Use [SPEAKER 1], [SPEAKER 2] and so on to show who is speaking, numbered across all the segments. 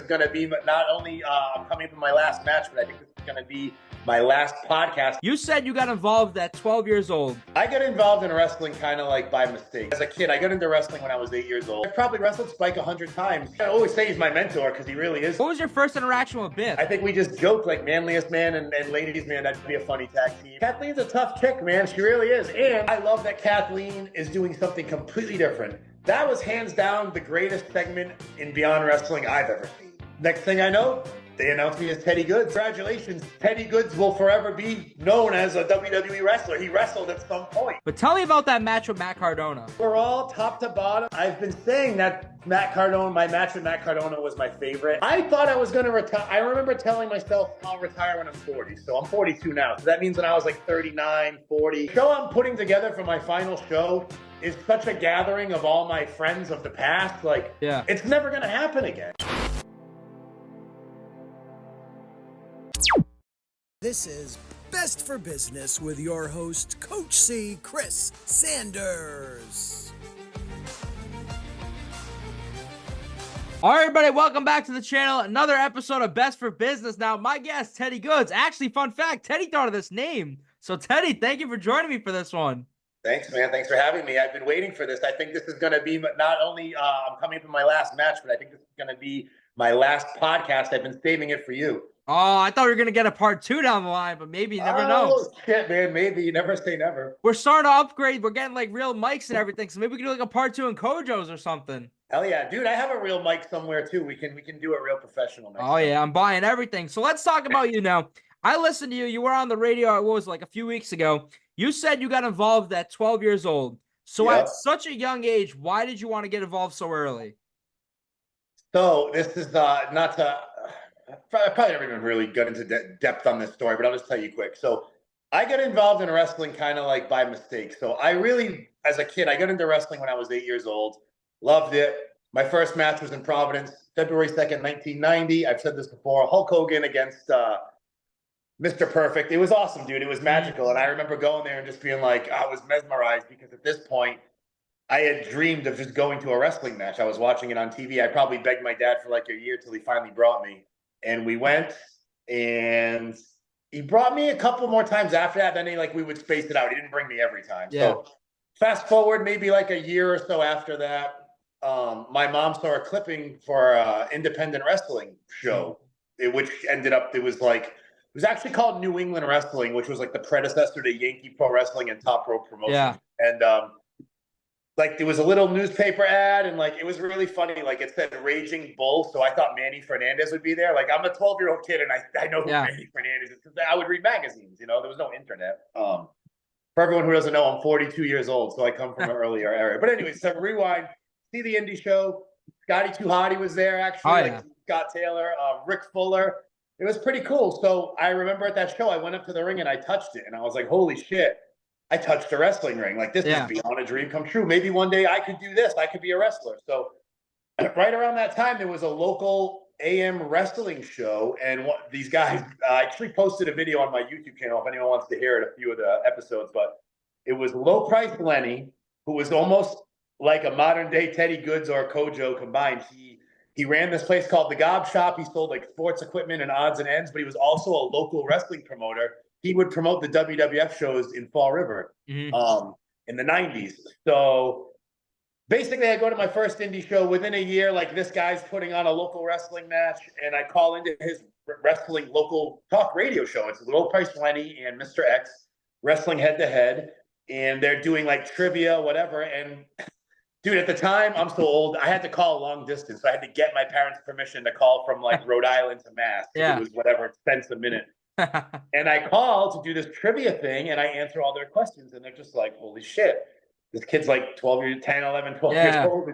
[SPEAKER 1] going to be not only coming from my last match, but I think this is going to be my last podcast.
[SPEAKER 2] You said you got involved at 12 years old.
[SPEAKER 1] I got involved in wrestling kind of like by mistake. As a kid, I got into wrestling when I was 8 years old. I probably wrestled Spike 100 times. I always say he's my mentor because he really is.
[SPEAKER 2] What was your first interaction with Biff?
[SPEAKER 1] I think we just joked like manliest man and ladies man. That'd be a funny tag team. Kathleen's a tough chick, man. She really is. And I love that Kathleen is doing something completely different. That was hands down the greatest segment in Beyond Wrestling I've ever seen. Next thing I know, they announced me as Teddy Goodz. Congratulations. Teddy Goodz will forever be known as a WWE wrestler. He wrestled at some point.
[SPEAKER 2] But tell me about that match with Matt Cardona.
[SPEAKER 1] We're all top to bottom. I've been saying that Matt Cardona, my match with Matt Cardona was my favorite. I thought I was going to retire. I remember telling myself I'll retire when I'm 40. So I'm 42 now. So that means when I was like 39, 40. The show I'm putting together for my final show is such a gathering of all my friends of the past. Like, yeah, it's never going to happen again.
[SPEAKER 3] This is Best for Business with your host, Coach C, Chris Sanders.
[SPEAKER 2] All right, everybody, welcome back to the channel. Another episode of Best for Business. Now, my guest, Teddy Goodz. Actually, fun fact, Teddy thought of this name. So, Teddy, thank you for joining me for this one.
[SPEAKER 1] Thanks, man. Thanks for having me. I've been waiting for this. I think this is going to be not only I'm coming from my last match, but I think this is going to be my last podcast. I've been saving it for you.
[SPEAKER 2] Oh, I thought we were going to get a part 2 down the line, but maybe you never know.
[SPEAKER 1] Oh, shit, man. Maybe. You never say never.
[SPEAKER 2] We're starting to upgrade. We're getting, like, real mics and everything, so maybe we can do, like, a part 2 in Cojo's or something.
[SPEAKER 1] Hell yeah. Dude, I have a real mic somewhere, too. We can do it real professional next time.
[SPEAKER 2] Yeah. I'm buying everything. So let's talk about you now. I listened to you. You were on the radio, what was it, like a few weeks ago. You said you got involved at 12 years old. So at such a young age, why did you want to get involved so early?
[SPEAKER 1] So this is not to... I probably never even really got into depth on this story, but I'll just tell you quick. So I got involved in wrestling kind of like by mistake. So I really, as a kid, I got into wrestling when I was 8 years old. Loved it. My first match was in Providence, February 2nd, 1990. I've said this before. Hulk Hogan against Mr. Perfect. It was awesome, dude. It was magical. And I remember going there and just being like, I was mesmerized because at this point, I had dreamed of just going to a wrestling match. I was watching it on TV. I probably begged my dad for like a year till he finally brought me. And we went, and he brought me a couple more times after that. Then we would space it out. He didn't bring me every time. Yeah. So fast forward maybe like a year or so after that, my mom saw a clipping for an independent wrestling show, which ended up, it was actually called New England Wrestling, which was like the predecessor to Yankee Pro Wrestling and Top Rope Promotion.
[SPEAKER 2] Yeah.
[SPEAKER 1] And there was a little newspaper ad, and it was really funny. It said Raging Bull, so I thought Manny Fernandez would be there. I'm a 12-year-old kid, and I know who Manny Fernandez is because I would read magazines. There was no internet. For everyone who doesn't know, I'm 42 years old, so I come from an earlier era. But anyway, so rewind, see the indie show. Scotty Too Hotty was there, actually. Scott Taylor, Rick Fuller. It was pretty cool. So I remember at that show, I went up to the ring and I touched it, and I was like, holy shit. I touched a wrestling ring. This is beyond a dream come true. Maybe one day I could do this. I could be a wrestler. So right around that time, there was a local AM wrestling show. And these guys, I actually posted a video on my YouTube channel if anyone wants to hear it, a few of the episodes. But it was Low Price Lenny, who was almost like a modern day Teddy Goodz or Cojo combined. He ran this place called The Gob Shop. He sold sports equipment and odds and ends, but he was also a local wrestling promoter. He would promote the WWF shows in Fall River in the 90s. So basically, I go to my first indie show. Within a year, this guy's putting on a local wrestling match, and I call into his wrestling local talk radio show. It's Low Price Lenny and Mr. X wrestling head-to-head, and they're doing trivia, whatever. And dude, at the time, I'm so old, I had to call long distance. So I had to get my parents' permission to call from Rhode Island to Mass. Yeah. It was whatever, cents a minute. And I call to do this trivia thing, and I answer all their questions, and they're just like, holy shit, this kid's 12 years, 10, 11, 12 years old.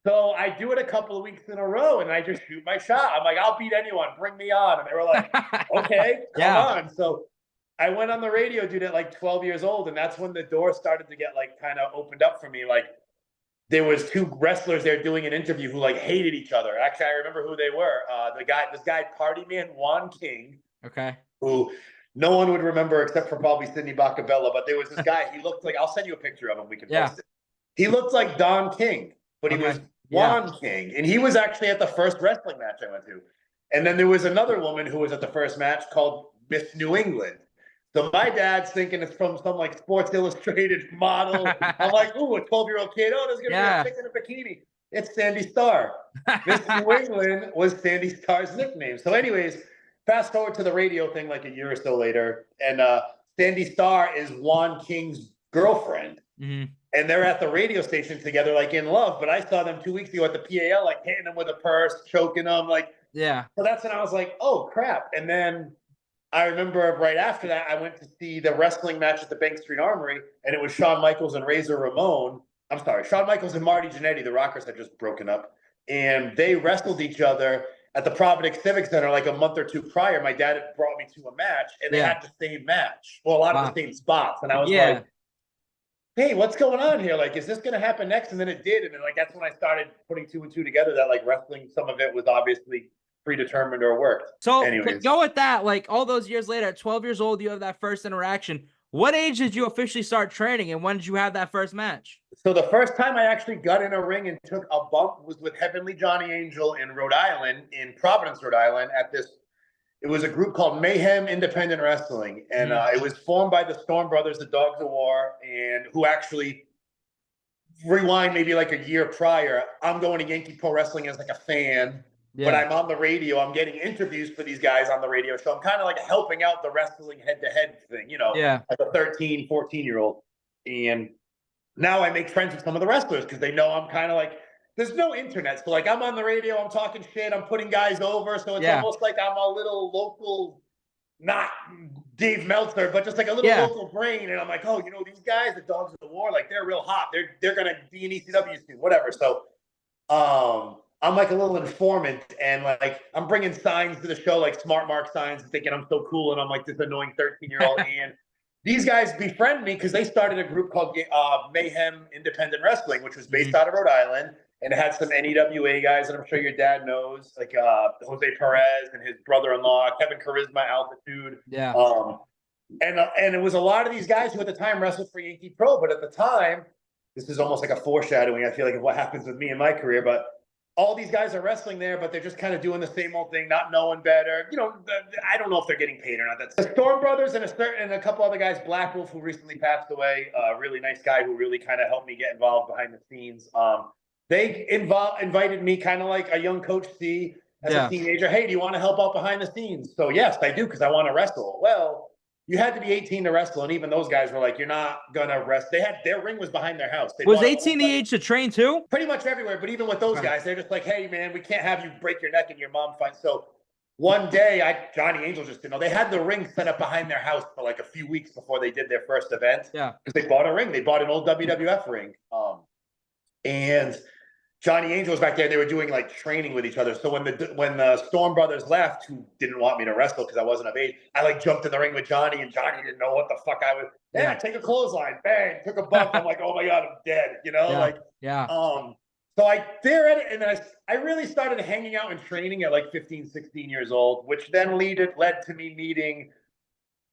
[SPEAKER 1] So I do it a couple of weeks in a row, and I just shoot my shot. I'm like, I'll beat anyone. Bring me on. And they were like, okay, come on. So I went on the radio, dude, at 12 years old, and that's when the door started to get kind of opened up for me. There was two wrestlers there doing an interview who hated each other. Actually, I remember who they were. This guy, Party Man Juan King.
[SPEAKER 2] Okay.
[SPEAKER 1] Who no one would remember except for probably Sidney Bakabella, but there was this guy, he looked I'll send you a picture of him, we can post it. He looked like Don King, but he was Juan King. And he was actually at the first wrestling match I went to. And then there was another woman who was at the first match called Miss New England. So my dad's thinking it's from some like Sports Illustrated model. I'm like, ooh, a 12-year-old kid. Oh, there's going to be a chick in a bikini. It's Sandy Starr. Miss New England was Sandy Starr's nickname. So anyways, fast forward to the radio thing like a year or so later. And Sandy Starr is Juan King's girlfriend. Mm-hmm. And they're at the radio station together, like in love. But I saw them 2 weeks ago at the PAL, like hitting them with a purse, choking them. Like,
[SPEAKER 2] yeah.
[SPEAKER 1] So that's when I was like, oh, crap. And then I remember right after that, I went to see the wrestling match at the Bank Street Armory, and it was Shawn Michaels and Razor Ramon. I'm sorry, Shawn Michaels and Marty Jannetty. The Rockers had just broken up, and they wrestled each other at the Providence Civic Center like a month or two prior. My dad had brought me to a match, and they had the same match. Well, a lot of the same spots. And I was like, hey, what's going on here? Like, is this going to happen next? And then it did. And then, like, that's when I started putting two and two together that, like, wrestling, some of it was obviously predetermined or worked.
[SPEAKER 2] So go with that. Like, all those years later, at 12 years old, you have that first interaction. What age did you officially start training, and when did you have that first match?
[SPEAKER 1] So the first time I actually got in a ring and took a bump was with Heavenly Johnny Angel in Rhode Island, in Providence, Rhode Island, at this. It was a group called Mayhem Independent Wrestling, and it was formed by the Storm Brothers, the Dogs of War, and who actually, rewind maybe like a year prior, I'm going to Yankee Pro Wrestling as like a fan, but I'm on the radio. I'm getting interviews for these guys on the radio show. I'm kind of like helping out the wrestling head-to-head thing, you know, as a 13, 14-year-old. And now I make friends with some of the wrestlers because they know I'm kind of like, there's no internet. So, like, I'm on the radio, I'm talking shit, I'm putting guys over. So it's almost like I'm a little local, not Dave Meltzer, but just like a little local brain. And I'm like, oh, you know, these guys, the Dogs of the War, like, they're real hot. They're going to be in ECW soon, whatever. So I'm like a little informant. And, like, I'm bringing signs to the show, like Smart Mark signs, thinking I'm so cool. And I'm like this annoying 13-year-old. And these guys befriend me because they started a group called Mayhem Independent Wrestling, which was based out of Rhode Island. And it had some NEWA guys that I'm sure your dad knows, like Jose Perez and his brother-in-law, Kevin Charisma, Altitude.
[SPEAKER 2] Yeah.
[SPEAKER 1] And it was a lot of these guys who at the time wrestled for Yankee Pro. But at the time, this is almost like a foreshadowing, I feel like, of what happens with me in my career. But all these guys are wrestling there, but they're just kind of doing the same old thing, not knowing better. You know, I don't know if they're getting paid or not. That's the Storm Brothers and a couple other guys, Black Wolf, who recently passed away, a really nice guy who really kind of helped me get involved behind the scenes. They invited me kind of like a young Coach C as a teenager. Hey, do you want to help out behind the scenes? So, yes, I do, because I want to wrestle. Well, you had to be 18 to wrestle, and even those guys were like, you're not going to wrestle. Their ring was behind their house.
[SPEAKER 2] Was 18 the age to train too?
[SPEAKER 1] Pretty much everywhere, but even with those guys, they're just like, hey, man, we can't have you break your neck and your mom fight. So one day, Johnny Angel just didn't know. They had the ring set up behind their house for like a few weeks before they did their first event.
[SPEAKER 2] Yeah.
[SPEAKER 1] Because they bought a ring. They bought an old WWF ring. And Johnny Angel was back there. They were doing like training with each other. So when the Storm Brothers left, who didn't want me to wrestle because I wasn't of age, I like jumped in the ring with Johnny, and Johnny didn't know what the fuck I was. Yeah, take a clothesline, bang, took a bump. I'm like, oh my god, I'm dead. You know, So I there at it, and then I really started hanging out and training at like 15, 16 years old, which then led to me meeting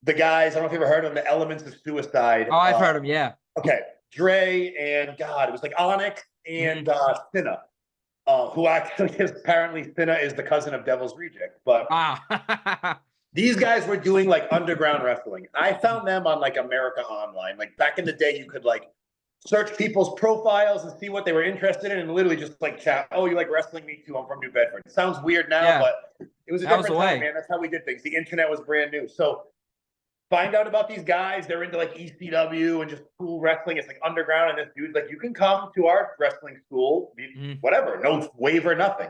[SPEAKER 1] the guys. I don't know if you ever heard of them, the Elements of Suicide.
[SPEAKER 2] Oh, I've heard them. Yeah.
[SPEAKER 1] Okay, Dre and God, it was like Onyx and Cinna, who actually is apparently Cinna is the cousin of Devil's Reject. But these guys were doing like underground wrestling. I found them on like America Online. Like back in the day, you could like search people's profiles and see what they were interested in, and literally just like chat. Oh, you like wrestling? Me too. I'm from New Bedford. It sounds weird now, but it was a different time, man. That's how we did things. The internet was brand new. So find out about these guys. They're into like ECW and just cool wrestling. It's like underground. And this dude's like, you can come to our wrestling school, whatever, no waiver, nothing.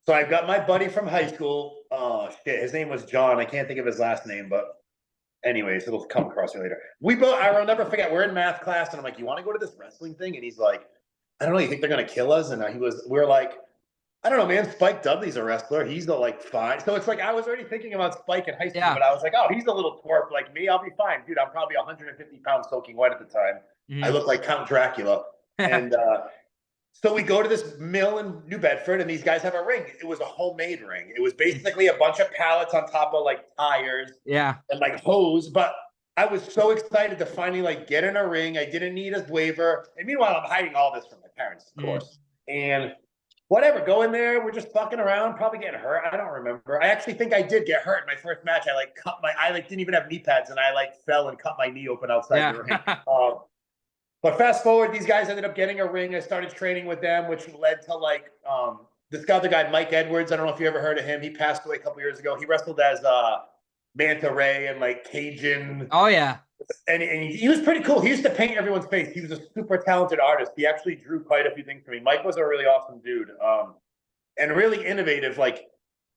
[SPEAKER 1] So I've got my buddy from high school. Oh, shit. His name was John. I can't think of his last name, but anyways, it'll come across me later. I'll never forget. We're in math class, and I'm like, you want to go to this wrestling thing? And he's like, I don't know. You think they're going to kill us? And we're like, I don't know, man. Spike Dudley's a wrestler. He's like fine. So it's like I was already thinking about Spike in high school, but I was like, oh, he's a little twerp like me. I'll be fine. Dude, I'm probably 150 pounds soaking wet at the time. I look like Count Dracula. And so we go to this mill in New Bedford, and these guys have a ring. It was a homemade ring. It was basically a bunch of pallets on top of like tires and like hose. But I was so excited to finally like get in a ring. I didn't need a waiver. And meanwhile, I'm hiding all this from my parents, of course. And whatever, go in there. We're just fucking around, probably getting hurt. I don't remember. I actually think I did get hurt in my first match. I didn't even have knee pads, and I fell and cut my knee open outside the ring. But fast forward, these guys ended up getting a ring. I started training with them, which led to this other guy, Mike Edwards. I don't know if you ever heard of him. He passed away a couple years ago. He wrestled as Manta Ray and Cajun.
[SPEAKER 2] Oh yeah.
[SPEAKER 1] And he was pretty cool. He used to paint everyone's face. He was a super talented artist. He actually drew quite a few things for me. Mike was a really awesome dude, and really innovative.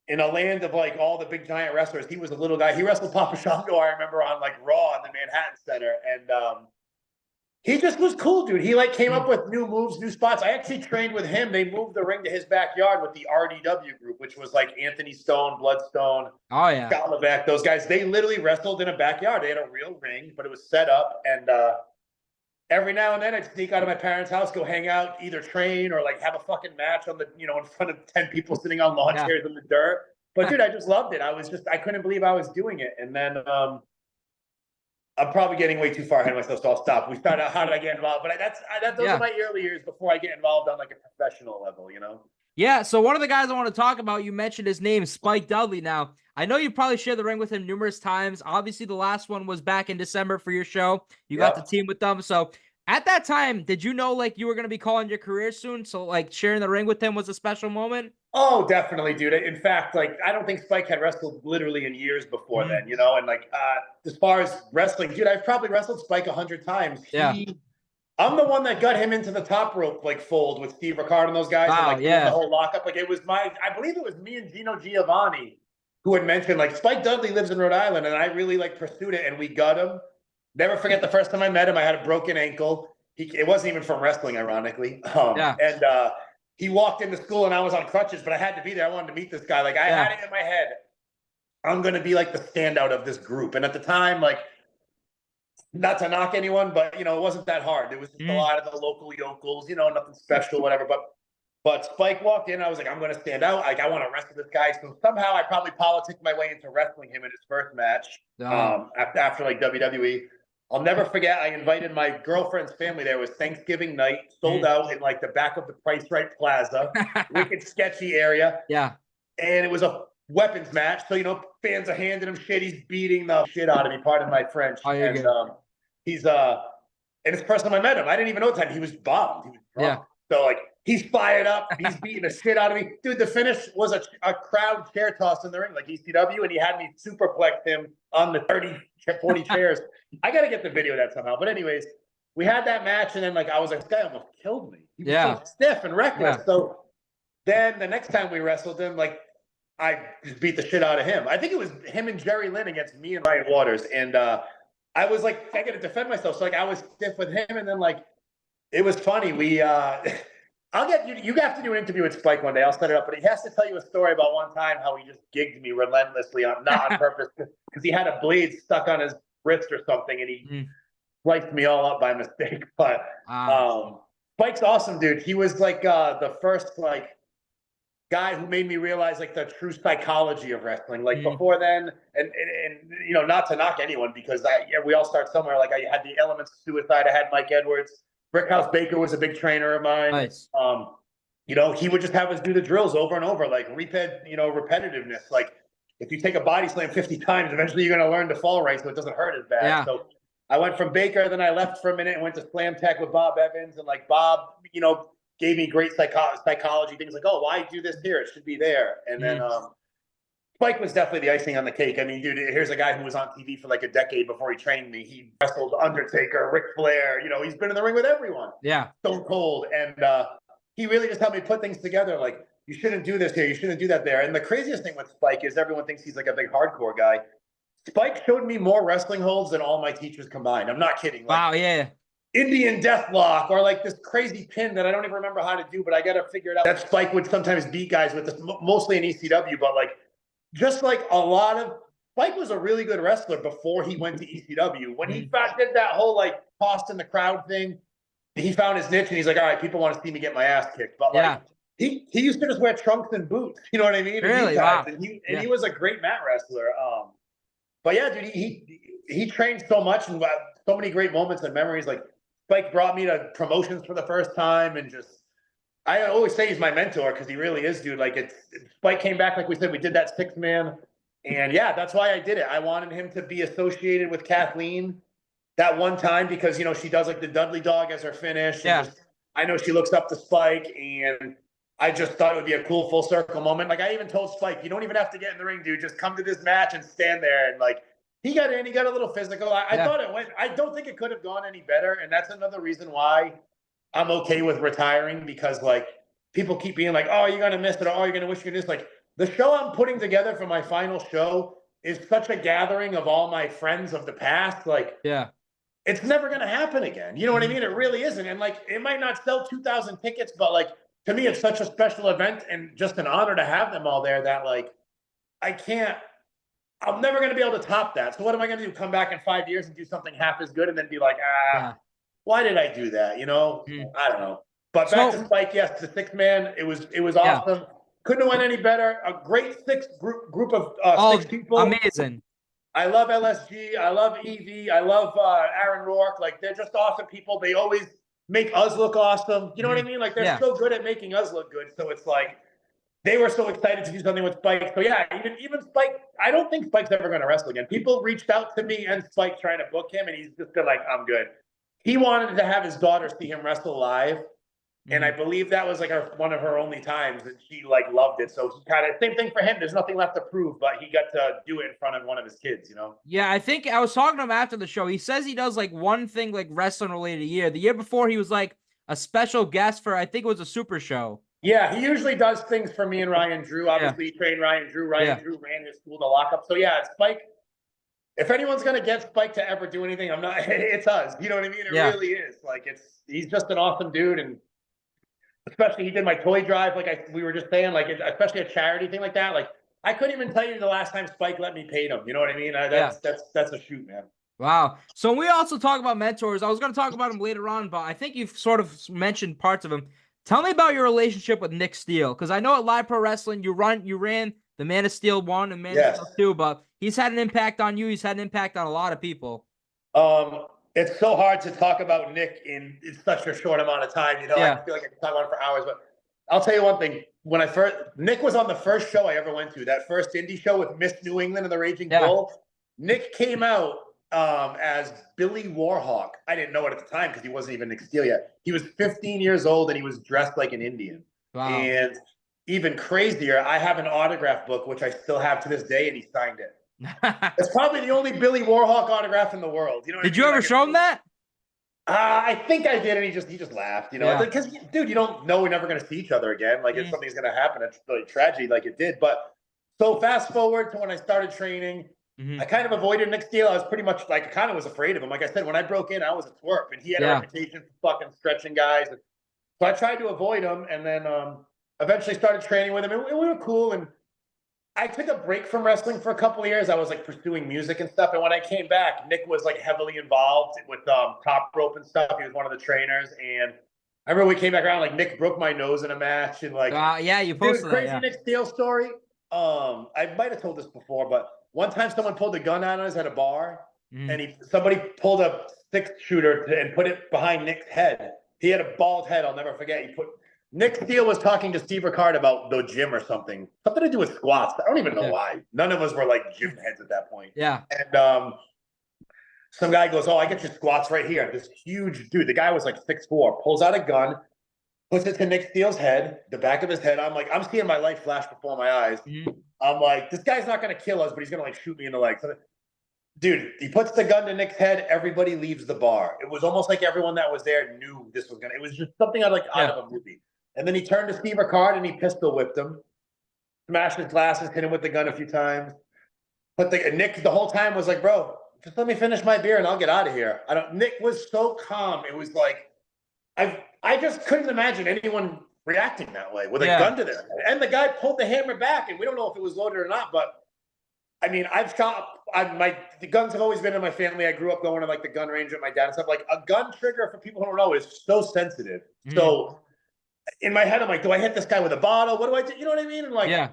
[SPEAKER 1] In a land of all the big giant wrestlers, he was a little guy. He wrestled Papa Shango, I remember, on Raw in the Manhattan Center, and he just was cool, dude. He came up with new moves, new spots. I actually trained with him. They moved the ring to his backyard with the RDW group, which was Anthony Stone, Bloodstone, Scott Levesque, those guys. They literally wrestled in a backyard. They had a real ring, but it was set up. And every now and then I'd sneak out of my parents' house, go hang out, either train or have a fucking match on in front of 10 people sitting on lawn chairs in the dirt. But dude, I just loved it. I couldn't believe I was doing it. And then I'm probably getting way too far ahead of myself, so I'll stop. We started out, how did I get involved? But those are my early years before I get involved on a professional level,
[SPEAKER 2] Yeah, so one of the guys I want to talk about, you mentioned his name, Spike Dudley. Now, I know you probably shared the ring with him numerous times. Obviously, the last one was back in December for your show. You got to team with them. So at that time, did you know you were going to be calling your career soon? So sharing the ring with him was a special moment?
[SPEAKER 1] Oh, definitely, dude. In fact, I don't think Spike had wrestled literally in years before then, and as far as wrestling, dude, I've probably wrestled Spike 100 times.
[SPEAKER 2] Yeah.
[SPEAKER 1] I'm the one that got him into the top rope fold with Steve Ricardo and those guys.
[SPEAKER 2] Wow,
[SPEAKER 1] and the whole lockup. I believe it was me and Gino Giovanni who had mentioned Spike Dudley lives in Rhode Island, and I really pursued it, and we got him. Never forget the first time I met him. I had a broken ankle. It wasn't even from wrestling, ironically. And he walked into school and I was on crutches, but I had to be there. I wanted to meet this guy. I had it in my head. I'm going to be the standout of this group. And at the time, not to knock anyone, but it wasn't that hard. There was just a lot of the local yokels, nothing special, whatever. But Spike walked in. I was I'm going to stand out. I want to wrestle this guy. So somehow I probably politicked my way into wrestling him in his first match after WWE. I'll never forget, I invited my girlfriend's family there. It was Thanksgiving night, sold out in the back of the Price Right Plaza, wicked sketchy area.
[SPEAKER 2] Yeah.
[SPEAKER 1] And it was a weapons match. So, fans are handing him shit. He's beating the shit out of me, pardon my French.
[SPEAKER 2] Oh,
[SPEAKER 1] and he's and it's the first time I met him. I didn't even know the time. He was bombed. He was drunk. Yeah. So he's fired up. He's beating the shit out of me. Dude, the finish was a crowd chair toss in the ring, ECW, and he had me superplex him on the 40 chairs. I got to get the video of that somehow. But anyways, we had that match, and then I was this guy almost killed me. He was so stiff and reckless. Yeah. So then the next time we wrestled him, I just beat the shit out of him. I think it was him and Jerry Lynn against me and Ryan Waters. And I was I got to defend myself. So I was stiff with him, and then it was funny. We I'll get you. You have to do an interview with Spike one day. I'll set it up. But he has to tell you a story about one time how he just gigged me relentlessly, not on purpose, because he had a blade stuck on his wrist or something, and he sliced me all up by mistake. But Spike's awesome, dude. He was the first guy who made me realize the true psychology of wrestling. Before then, and not to knock anyone, because we all start somewhere. I had the elements of suicide. I had Mike Edwards. Brickhouse Baker was a big trainer of mine.
[SPEAKER 2] Nice.
[SPEAKER 1] He would just have us do the drills over and over, repetitiveness. If you take a body slam 50 times, eventually you're going to learn to fall right so it doesn't hurt as bad.
[SPEAKER 2] Yeah.
[SPEAKER 1] So I went from Baker, then I left for a minute and went to Slam Tech with Bob Evans. And Bob, gave me great psychology things why do this here? It should be there. And then Spike was definitely the icing on the cake. I mean, dude, here's a guy who was on TV for a decade before he trained me. He wrestled Undertaker, Ric Flair. He's been in the ring with everyone.
[SPEAKER 2] Yeah.
[SPEAKER 1] Stone Cold. And he really just helped me put things together. You shouldn't do this here. You shouldn't do that there. And the craziest thing with Spike is everyone thinks he's a big hardcore guy. Spike showed me more wrestling holds than all my teachers combined. I'm not kidding.
[SPEAKER 2] Wow, yeah.
[SPEAKER 1] Indian Deathlock or this crazy pin that I don't even remember how to do, but I got to figure it out. That Spike would sometimes beat guys with this, mostly in ECW, but just a lot of Spike was a really good wrestler before he went to ECW. When he did that whole tossed in the crowd thing, he found his niche and he's all right, people want to see me get my ass kicked. But he used to just wear trunks and boots. You know what I mean?
[SPEAKER 2] Really? Wow.
[SPEAKER 1] And he was a great mat wrestler. But yeah, dude, he trained so much and so many great moments and memories. Spike brought me to promotions for the first time and just I always say he's my mentor because he really is, dude. Like Spike came back, like we said, we did that 6-man. And yeah, that's why I did it. I wanted him to be associated with Kathleen that one time because, you know, she does like the Dudley dog as her finish.
[SPEAKER 2] Yeah.
[SPEAKER 1] I know she looks up to Spike, and I just thought it would be a cool full circle moment. Like I even told Spike, you don't even have to get in the ring, dude. Just come to this match and stand there. And like he got in, he got a little physical. I thought it went. I don't think it could have gone any better. And that's another reason why I'm okay with retiring, because like people keep being like, oh, you're gonna miss it, or oh, you're gonna wish you could just like the show I'm putting together for my final show is such a gathering of all my friends of the past. Like,
[SPEAKER 2] yeah.
[SPEAKER 1] It's never going to happen again. You know what I mean? It really isn't. And like, it might not sell 2,000 tickets, but like, to me, it's such a special event and just an honor to have them all there that like, I'm never going to be able to top that. So what am I going to do? Come back in 5 years and do something half as good and then be like, why did I do that? You know, I don't know. But back to Spike, yes, the 6-man, it was awesome. Couldn't have went any better. A great group of 6 people.
[SPEAKER 2] Amazing.
[SPEAKER 1] I love LSG. I love Evie. I love Aaron Rourke. Like, they're just awesome people. They always make us look awesome. You know what I mean? Like, they're so good at making us look good. So it's like, they were so excited to do something with Spike. So yeah, even Spike, I don't think Spike's ever going to wrestle again. People reached out to me and Spike trying to book him, and he's just been like, I'm good. He wanted to have his daughter see him wrestle live. And I believe that was like one of her only times, and she like loved it. So he kind of same thing for him. There's nothing left to prove, but he got to do it in front of one of his kids, you know?
[SPEAKER 2] Yeah, I think I was talking to him after the show. He says he does like one thing like wrestling related a year. The year before he was like a special guest for, I think it was a Super Show.
[SPEAKER 1] Yeah, he usually does things for me and Ryan Drew. Obviously, he trained Ryan Drew. Drew ran his school to lock up. So yeah, Spike. If anyone's gonna get Spike to ever do anything, it's us. You know what I mean? It really is. Like he's just an awesome dude, and especially he did my toy drive, like we were just saying, like especially a charity thing like that. Like I couldn't even tell you the last time Spike let me pay him. You know what I mean? That's a shoot, man.
[SPEAKER 2] Wow. So we also talk about mentors. I was going to talk about him later on, but I think you've sort of mentioned parts of him. Tell me about your relationship with Nick Steele, because I know at Live Pro Wrestling you ran the Man of Steel 1 and Man of Steel 2, but he's had an impact on you. He's had an impact on a lot of people.
[SPEAKER 1] It's so hard to talk about Nick in such a short amount of time. You know, I feel like I can talk about it for hours, but I'll tell you one thing. Nick was on the first show I ever went to, that first indie show with Miss New England and the Raging Bull. Nick came out as Billy Warhawk. I didn't know it at the time because he wasn't even Nick Steele yet. He was 15 years old and he was dressed like an Indian.
[SPEAKER 2] Wow.
[SPEAKER 1] And even crazier, I have an autograph book, which I still have to this day, and he signed it. It's probably the only Billy Warhawk autograph in the world. You know?
[SPEAKER 2] Did you ever show him that?
[SPEAKER 1] I think I did, and he just laughed. You know, because dude, you don't know we're never going to see each other again. Like if something's going to happen, it's really tragedy, like it did. But so fast forward to when I started training, I kind of avoided Nick Steele. I was pretty much like, I kind of was afraid of him. Like I said, when I broke in, I was a twerp, and he had a reputation for fucking stretching guys. And so I tried to avoid him, and then eventually started training with him, and we were cool. And I took a break from wrestling for a couple of years. I was like pursuing music and stuff. And when I came back, Nick was like heavily involved with top rope and stuff. He was one of the trainers. And I remember we came back around, like Nick broke my nose in a match. And like,
[SPEAKER 2] you posted
[SPEAKER 1] crazy Nick Steele story. I might've told this before, but one time someone pulled a gun on us at a bar and somebody pulled a 6-shooter and put it behind Nick's head. He had a bald head. I'll never forget. Nick Steele was talking to Steve Ricard about the gym or something to do with squats. I don't even know why. None of us were like gym heads at that point.
[SPEAKER 2] Yeah.
[SPEAKER 1] And some guy goes, "Oh, I get your squats right here." This huge dude, the guy was like 6'4", pulls out a gun, puts it to Nick Steele's head, the back of his head. I'm like, I'm seeing my life flash before my eyes. I'm like, this guy's not going to kill us, but he's going to like shoot me in the leg. So, dude, he puts the gun to Nick's head. Everybody leaves the bar. It was almost like everyone that was there knew this was it was just something out of a movie. And then he turned to Steve Ricard and he pistol whipped him, smashed his glasses, hit him with the gun a few times. But Nick the whole time was like, "Bro, just let me finish my beer and I'll get out of here." Nick was so calm. It was like, I just couldn't imagine anyone reacting that way with a gun to their head. And the guy pulled the hammer back, and we don't know if it was loaded or not. But I mean, the guns have always been in my family. I grew up going to like the gun range with my dad and stuff. Like a gun trigger, for people who don't know, is so sensitive. So in my head, I'm like, do I hit this guy with a bottle? What do I do? You know what I mean? And like,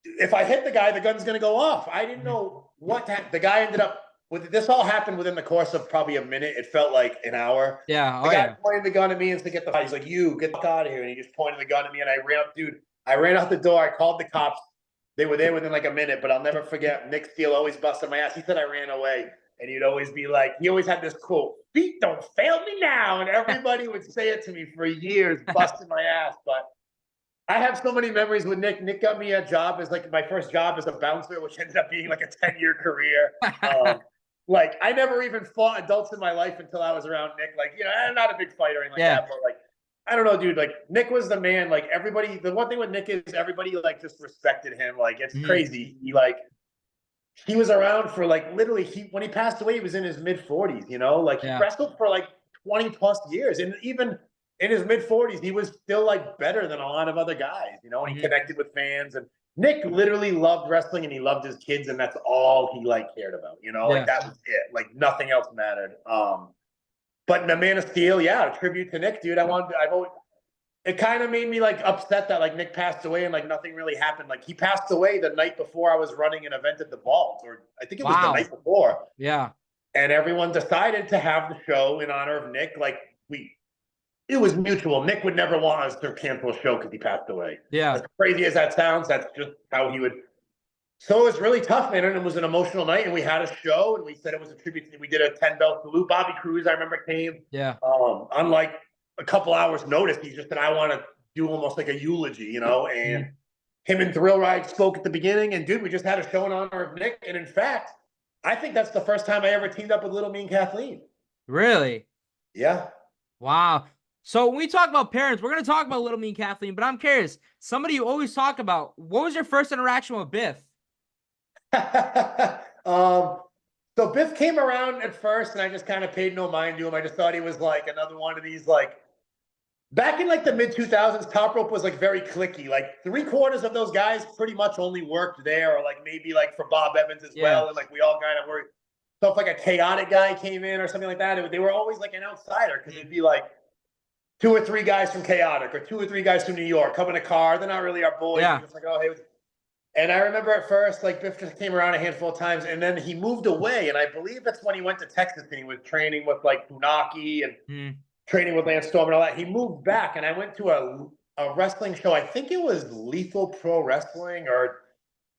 [SPEAKER 1] if I hit the guy, the gun's going to go off. I didn't know what the guy ended up this all happened within the course of probably a minute. It felt like an hour.
[SPEAKER 2] Yeah.
[SPEAKER 1] The guy pointed the gun at me and said, "Get the." He's like, "You get the fuck out of here!" And he just pointed the gun at me, and I ran up, dude. I ran out the door. I called the cops. They were there within like a minute, but I'll never forget. Nick Steele always busted my ass. He said I ran away, and he'd always be like, he always had this quote: "Feet don't fail me now," and everybody would say it to me for years, busting my ass. But I have so many memories with Nick. Nick got me a job as like my first job as a bouncer, which ended up being like a 10-year career. Like I never even fought adults in my life until I was around Nick. Like, you know, I'm not a big fighter or anything like that, but like, I don't know, dude. Like Nick was the man. Like everybody, the one thing with Nick is everybody like just respected him. Like it's crazy. He was around for like literally when he passed away, he was in his mid-40s, you know, like he wrestled for like 20 plus years. And even in his mid-40s, he was still like better than a lot of other guys, you know, and he connected with fans. And Nick literally loved wrestling and he loved his kids, and that's all he like cared about, you know, like that was it. Like nothing else mattered. But the Man of Steel, a tribute to Nick, dude. It kind of made me like upset that like Nick passed away and like nothing really happened. Like he passed away the night before I was running an event at the Vault, or I think it was the night before.
[SPEAKER 2] Yeah. And
[SPEAKER 1] everyone decided to have the show in honor of Nick. Like it was mutual. Nick would never want us to cancel a show because he passed away.
[SPEAKER 2] Yeah.
[SPEAKER 1] As crazy as that sounds, that's just how he would. So it was really tough, man. And it was an emotional night, and we had a show, and we said it was a tribute. We did a 10-bell salute. Bobby Cruz, I remember, came.
[SPEAKER 2] Yeah.
[SPEAKER 1] On like a couple hours' notice, he just said, "I want to do almost like a eulogy," you know. And him and Thrillride spoke at the beginning, and dude, we just had a show in honor of Nick. And in fact, I think that's the first time I ever teamed up with Little Mean Kathleen.
[SPEAKER 2] Really?
[SPEAKER 1] Yeah.
[SPEAKER 2] Wow. So when we talk about parents, we're going to talk about Little Mean Kathleen, but I'm curious, somebody you always talk about, what was your first interaction with Biff?
[SPEAKER 1] So Biff came around at first, and I just kind of paid no mind to him. I just thought he was like another one of these, like, back in like the mid 2000s, Top Rope was like very cliquey. Like 3/4 of those guys pretty much only worked there, or like maybe like for Bob Evans as well. And like we all kind of were. So if like a chaotic guy came in or something like that, they were always like an outsider, because it'd be like 2 or 3 guys from Chaotic or 2 or 3 guys from New York come in a car. They're not really our boys.
[SPEAKER 2] Yeah.
[SPEAKER 1] It's like, oh, hey. And I remember at first, like Biff just came around a handful of times, and then he moved away. And I believe that's when he went to Texas and he was training with like Funaki and training with Lance Storm and all that. He moved back, and I went to a wrestling show. I think it was Lethal Pro Wrestling, or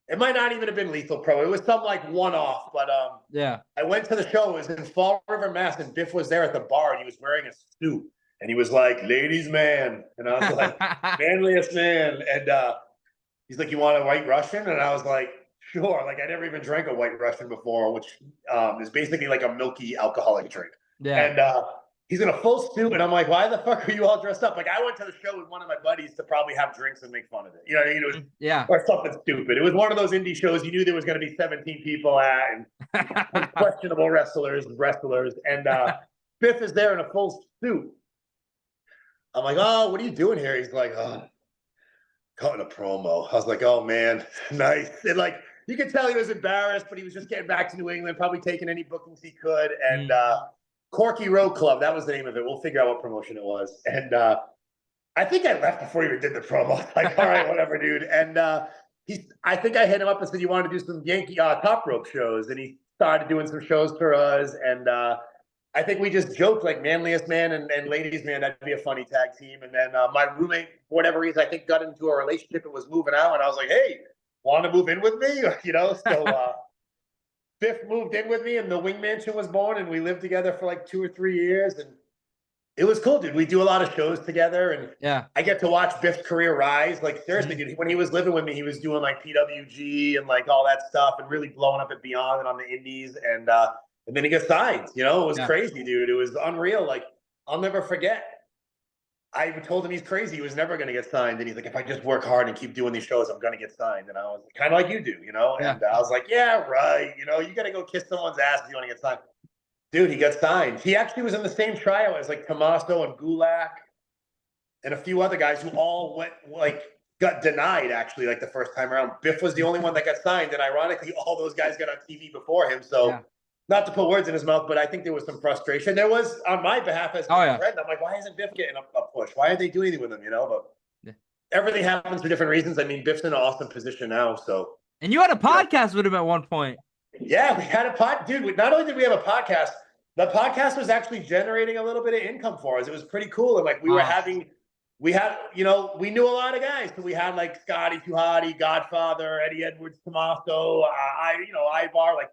[SPEAKER 1] it might not even have been Lethal Pro. It was some like one-off, but I went to the show. It was in Fall River, Mass, and Biff was there at the bar, and he was wearing a suit, and he was like, "Ladies man," and I was like, "Manliest man," and he's like, "You want a White Russian?" And I was like, "Sure." Like I never even drank a White Russian before, which is basically like a milky alcoholic drink. Yeah. And he's in a full suit, and I'm like, "Why the fuck are you all dressed up?" Like I went to the show with one of my buddies to probably have drinks and make fun of it. You know what I mean? It was or something stupid. It was one of those indie shows you knew there was going to be 17 people at, and questionable wrestlers. And Biff is there in a full suit. I'm like, "Oh, what are you doing here?" He's like, "Oh, cutting a promo." I was like, "Oh man, nice." And like you could tell he was embarrassed, but he was just getting back to New England, probably taking any bookings he could. And Corky Road Club, that was the name of it. We'll figure out what promotion it was. And I think I left before he even did the promo. Like, all right, whatever, dude. And I think I hit him up and said, "You want to do some Yankee Top Rope shows?" And he started doing some shows for us. And I think we just joked like Manliest Man and Ladies Man, that'd be a funny tag team. And then my roommate, for whatever reason, I think got into a relationship and was moving out. And I was like, "Hey, want to move in with me?" You know, so Biff moved in with me, and the Wing Mansion was born, and we lived together for like 2 or 3 years. And it was cool, dude. We do a lot of shows together, and I get to watch Biff's career rise. Like seriously, dude, when he was living with me, he was doing like PWG and like all that stuff and really blowing up at Beyond and on the indies. And then he got signed, you know, it was crazy, dude. It was unreal. Like, I'll never forget. I told him he's crazy. He was never going to get signed. And he's like, "If I just work hard and keep doing these shows, I'm going to get signed." And I was kind of like you do, you know? And I was like, "Yeah, right. You know, you got to go kiss someone's ass if you want to get signed." Dude, he got signed. He actually was in the same tryout as like Tommaso and Gulak and a few other guys who all got denied actually like the first time around. Biff was the only one that got signed. And ironically, all those guys got on TV before him. So not to put words in his mouth, but I think there was some frustration. There was on my behalf as a friend. I'm like, why isn't Biff getting a push? Why aren't they doing anything with him? You know, but everything happens for different reasons. I mean, Biff's in an awesome position now. So,
[SPEAKER 2] and you had a podcast with him at one point.
[SPEAKER 1] Yeah, we had a dude. Not only did we have a podcast, the podcast was actually generating a little bit of income for us. It was pretty cool. And like we had, we knew a lot of guys. So we had like Scotty Tuhati, Godfather, Eddie Edwards, Tommaso, Ivar. Like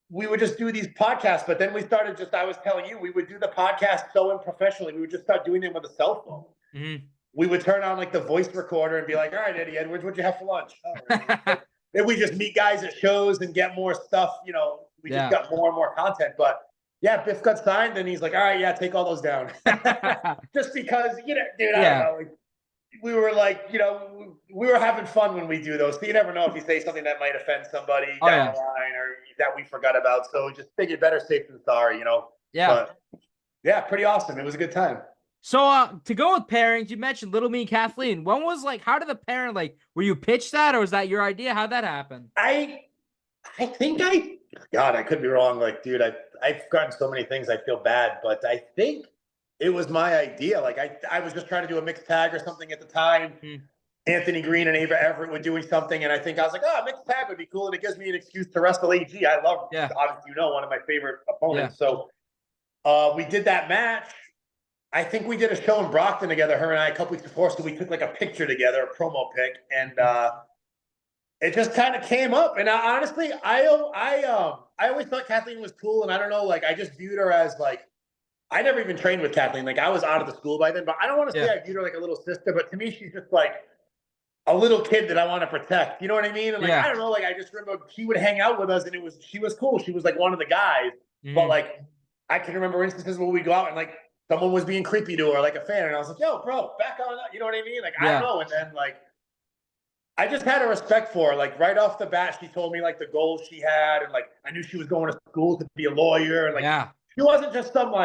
[SPEAKER 1] we would just do these podcasts. But then we started I was telling you, we would do the podcast so unprofessionally. We would just start doing them with a cell phone. Mm-hmm. We would turn on like the voice recorder and be like, all right, Eddie Edwards, what'd you have for lunch? Oh, then we just meet guys at shows and get more stuff. We just got more and more content. But yeah, Biff got signed and he's like, all right, yeah, take all those down. Just because, dude, I don't know. Like, we were like, we were having fun when we do those. So you never know if you say something that might offend somebody down the line or that we forgot about. So just figured better safe than sorry,
[SPEAKER 2] Yeah.
[SPEAKER 1] But yeah, pretty awesome. It was a good time.
[SPEAKER 2] So to go with pairings, you mentioned Little Mean Kathleen. When was how did the pairing, were you pitched that or was that your idea? How'd that happen?
[SPEAKER 1] I think God, I could be wrong. Like, dude, I've gotten so many things. I feel bad, but I think it was my idea. Like I was just trying to do a mixed tag or something at the time. Anthony Greene and Ava Everett were doing something. And I think I was like, oh, mixed tag would be cool. And it gives me an excuse to wrestle AG. I love, obviously, one of my favorite opponents. Yeah. So we did that match. I think we did a show in Brockton together, her and I, a couple weeks before. So we took like a picture together, a promo pic, and it just kind of came up. And honestly, I always thought Kathleen was cool, and I don't know, I just viewed her as I never even trained with Kathleen. Like I was out of the school by then, but I don't want to say I viewed her like a little sister, but to me, she's just like a little kid that I want to protect. You know what I mean? And I don't know, I just remember she would hang out with us, and she was cool. She was like one of the guys, but I can remember instances where we go out and someone was being creepy to her, like a fan, and I was like, yo, bro, back on up. You know what I mean? I don't know. And then, I just had a respect for her. Right off the bat, she told me, the goals she had, and, I knew she was going to school to be a lawyer. And, she wasn't just some,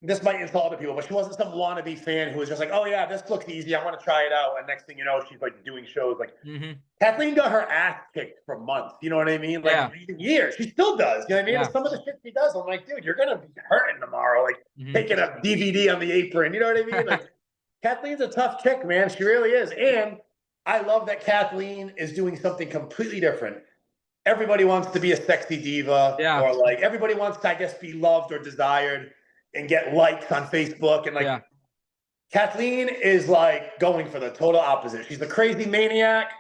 [SPEAKER 1] this might insult other people, but she wasn't some wannabe fan who was just like, oh, yeah, this looks easy. I want to try it out. And next thing you know, she's, doing shows. Kathleen got her ass kicked for months. You know what I mean? Years. She still does. You know what I mean? Yeah. Some of the shit she does, I'm like, dude, you're going to be hurting tomorrow. Taking a DVD on the apron. You know what I mean? Kathleen's a tough chick, man. She really is. And I love that Kathleen is doing something completely different. Everybody wants to be a sexy diva. Yeah. Or, everybody wants to, I guess, be loved or desired and get likes on Facebook. And Kathleen is going for the total opposite. She's a crazy maniac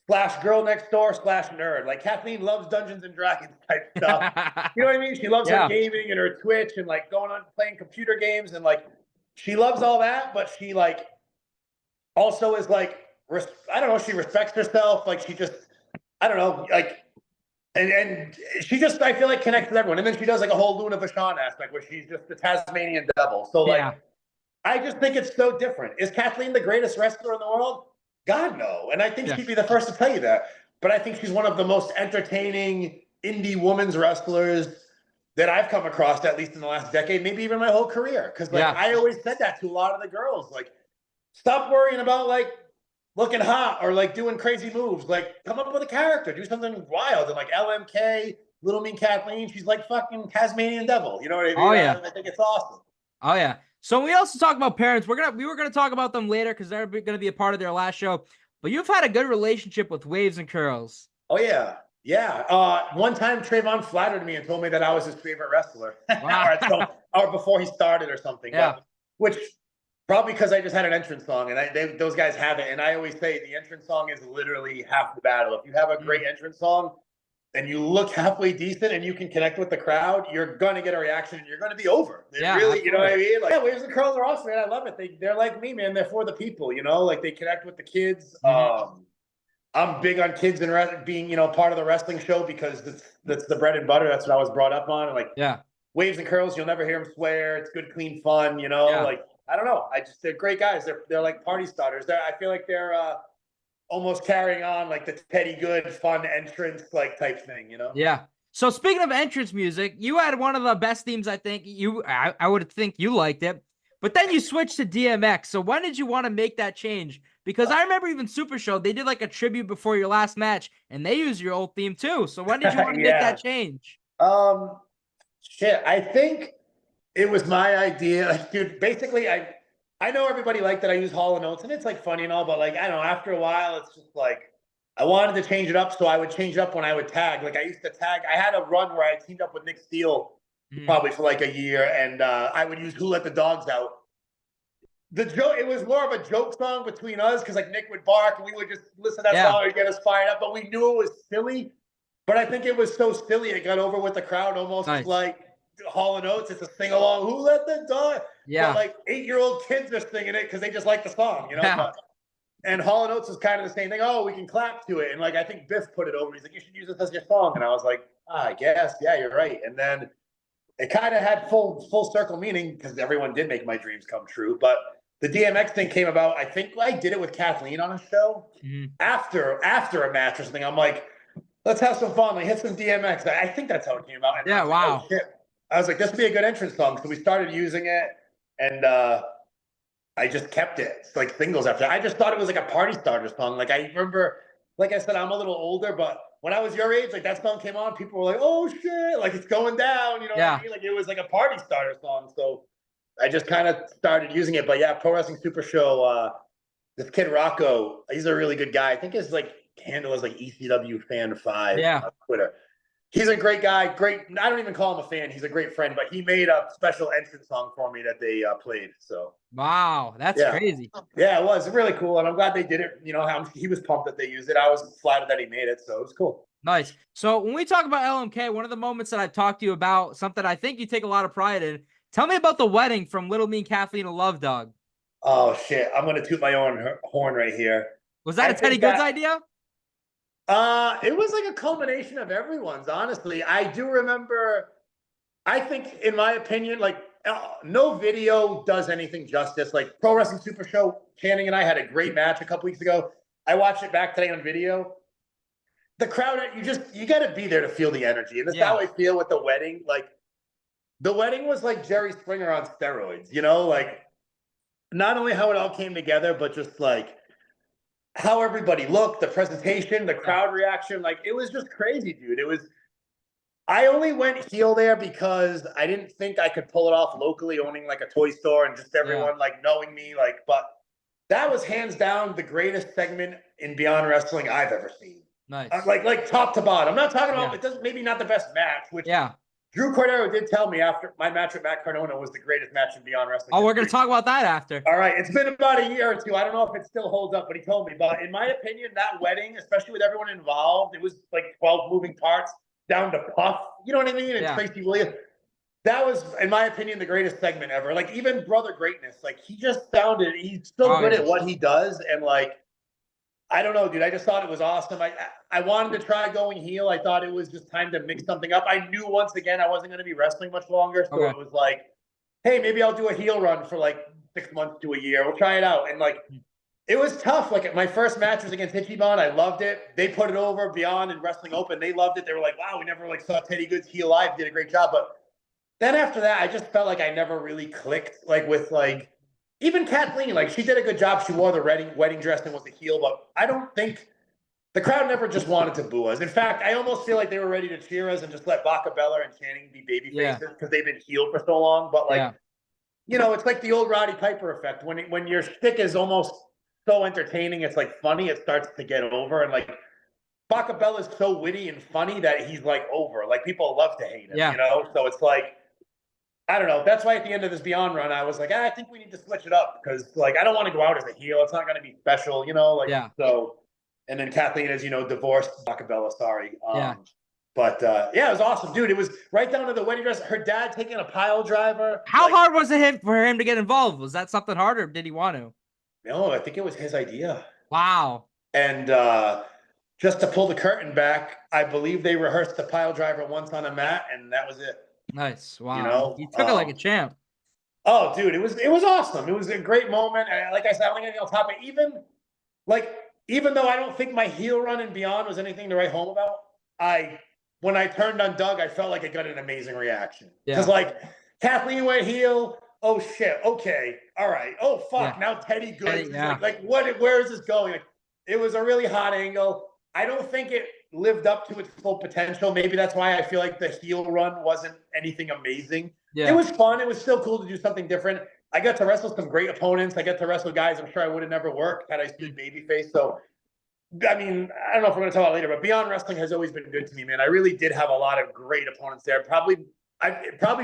[SPEAKER 1] / girl next door / nerd. Kathleen loves Dungeons and Dragons type stuff. You know what I mean? She loves her gaming and her Twitch and going on playing computer games. And she loves all that, but she also is I don't know, she respects herself. She just, I don't know, and she just, I feel connects with everyone. And then she does a whole Luna Vachon aspect where she's just the Tasmanian devil. So I just think it's so different. Is Kathleen the greatest wrestler in the world? God, no. And I think she'd be the first to tell you that. But I think she's one of the most entertaining indie women's wrestlers that I've come across, at least in the last decade, maybe even my whole career. Because I always said that to a lot of the girls. Stop worrying about looking hot or doing crazy moves. Come up with a character, do something wild. And LMK, Little Mean Kathleen, she's fucking Tasmanian devil. You know what I mean?
[SPEAKER 2] Oh yeah,
[SPEAKER 1] I think it's awesome.
[SPEAKER 2] Oh yeah. So we also talk about parents. We were gonna talk about them later because they're gonna be a part of their last show. But you've had a good relationship with Waves and Curls.
[SPEAKER 1] Oh yeah, yeah. One time Trayvon flattered me and told me that I was his favorite wrestler, or before he started or something.
[SPEAKER 2] Yeah.
[SPEAKER 1] Which. Probably because I just had an entrance song, and those guys have it. And I always say the entrance song is literally half the battle. If you have a great entrance song and you look halfway decent and you can connect with the crowd, you're going to get a reaction and you're going to be over. Really, you know what I mean? Waves and Curls are awesome, man. I love it. They're like me, man. They're for the people, they connect with the kids. I'm big on kids and being, part of the wrestling show because that's the bread and butter. That's what I was brought up on. Waves and Curls, you'll never hear them swear. It's good, clean fun, I don't know. They're great guys. They're party starters. I feel like they're almost carrying on the Teddy Goodz fun entrance type thing,
[SPEAKER 2] Yeah. So speaking of entrance music, you had one of the best themes. I think I would think you liked it, but then you switched to DMX. So when did you want to make that change? Because I remember even Super Show, they did a tribute before your last match, and they used your old theme too. So when did you want to make that change?
[SPEAKER 1] Shit, I think. It was my idea. Dude, basically, I know everybody that I use Hall & Oates, and it's funny and all, but I don't know, after a while, it's just I wanted to change it up, so I would change it up when I would tag. Like I used to tag. I had a run where I teamed up with Nick Steele probably for like a year, and I would use "Who Let the Dogs Out." The joke, it was more of a joke song between us because like Nick would bark and we would just listen to that song and get us fired up. But we knew it was silly. But I think it was so silly it got over with the crowd almost like Hall & Oates. It's a sing along. Who let the dog? Yeah. But like 8-year-old kids are singing it because they just like the song, you know. Yeah. And Hall & Oates was kind of the same thing. Oh, we can clap to it. And like I think Biff put it over. He's like, you should use this as your song. And I was like, I guess, yeah, you're right. And then it kind of had full circle meaning because everyone did make my dreams come true. But the DMX thing came about. I think I did it with Kathleen on a show after a match or something. I'm like, let's have some fun. Like hit some DMX. I think that's how it came about. And
[SPEAKER 2] yeah, wow.
[SPEAKER 1] Like, oh, shit. I was like, this would be a good entrance song. So we started using it, and I just kept it. It's like singles after that. I just thought it was like a party starter song. Like I remember, like I said, I'm a little older, but when I was your age, like that song came on, people were like, oh shit, like it's going down. You know what I mean? Like it was like a party starter song. So I just kind of started using it. But yeah, Pro Wrestling Super Show, this kid Rocco, he's a really good guy. I think his like handle is like ECW Fan 5 on Twitter. He's a great guy. Great. I don't even call him a fan. He's a great friend, but he made a special entrance song for me that they played. So
[SPEAKER 2] wow, that's crazy.
[SPEAKER 1] Yeah, it was really cool, and I'm glad they did it. You know, he was pumped that they used it. I was flattered that he made it, so it was cool.
[SPEAKER 2] Nice. So when we talk about LMK, one of the moments that I've talked to you about, something I think you take a lot of pride in. Tell me about the wedding from Little Mean Kathleen and Love Dog.
[SPEAKER 1] Oh shit! I'm gonna toot my own horn right here.
[SPEAKER 2] Was that a Teddy Goodz idea?
[SPEAKER 1] It was like a culmination of everyone's, honestly. I do remember, I think, in my opinion, like, no video does anything justice. Like, Pro Wrestling Super Show, Channing and I had a great match a couple weeks ago. I watched it back today on video. The crowd, you got to be there to feel the energy. And that's how I feel with the wedding. Like, the wedding was like Jerry Springer on steroids, you know? Like, not only how it all came together, but just, like, how everybody looked, the presentation, the crowd reaction, like it was just crazy, dude. I only went heel there because I didn't think I could pull it off locally, owning like a toy store and just everyone like knowing me, like, but that was hands down the greatest segment in Beyond Wrestling I've ever seen.
[SPEAKER 2] Nice.
[SPEAKER 1] Like top to bottom. I'm not talking about, it doesn't, maybe not the best match, which Drew Cordero did tell me after my match with Matt Cardona was the greatest match in Beyond Wrestling.
[SPEAKER 2] Oh, we're going to talk about that after.
[SPEAKER 1] All right. It's been about a year or two. I don't know if it still holds up, but he told me. But in my opinion, that wedding, especially with everyone involved, it was like 12 moving parts down to Puff. You know what I mean? And Tracy Williams. That was, in my opinion, the greatest segment ever. Like, even Brother Greatness, like, he's so good at what he does. And, like, I don't know, dude. I just thought it was awesome. I wanted to try going heel. I thought it was just time to mix something up. I knew once again I wasn't going to be wrestling much longer. So it was like, hey, maybe I'll do a heel run for like 6 months to a year. We'll try it out. And like, it was tough. Like my first match was against Ichiban. I loved it. They put it over Beyond and Wrestling Open. They loved it. They were like, wow, we never like saw Teddy Goodz heel live. Did a great job. But then after that, I just felt like I never really clicked like with like, even Kathleen, like she did a good job. She wore the wedding dress and was a heel, but I don't think the crowd never just wanted to boo us. In fact, I almost feel like they were ready to cheer us and just let Bakabella and Channing be baby faces because they've been healed for so long. But like, you know, it's like the old Roddy Piper effect. When your shtick is almost so entertaining, it's like funny, it starts to get over. And like Bakabella is so witty and funny that he's like over. Like people love to hate him, you know? So it's like, I don't know. That's why at the end of this Beyond run, I was like, I think we need to switch it up because, like, I don't want to go out as a heel. It's not going to be special, you know? Like, so, and then Kathleen, as you know, divorced Bakabella, sorry. But, it was awesome. Dude, it was right down to the wedding dress. Her dad taking a pile driver.
[SPEAKER 2] How hard was it for him to get involved? Was that something hard or did he want to?
[SPEAKER 1] No, I think it was his idea.
[SPEAKER 2] Wow.
[SPEAKER 1] And just to pull the curtain back, I believe they rehearsed the pile driver once on a mat, and that was it.
[SPEAKER 2] Nice. Wow.
[SPEAKER 1] You know,
[SPEAKER 2] he took it like a champ.
[SPEAKER 1] Oh, dude, it was awesome. It was a great moment. And like I said, I'm going to on top of even though I don't think my heel run and Beyond was anything to write home about, when I turned on Doug, I felt like I got an amazing reaction. Because like Kathleen went heel. Oh shit. Okay. All right. Oh fuck. Now Teddy Goodz. Where is this going? Like, it was a really hot angle. I don't think it lived up to its full potential. Maybe that's why I feel like the heel run wasn't anything amazing. It was fun. It was still cool to do something different. I got to wrestle some great opponents. I got to wrestle guys I'm sure I would have never worked had I stayed babyface. So I mean, I don't know if we're going to talk about it later, but Beyond Wrestling has always been good to me, man. I really did have a lot of great opponents there. Probably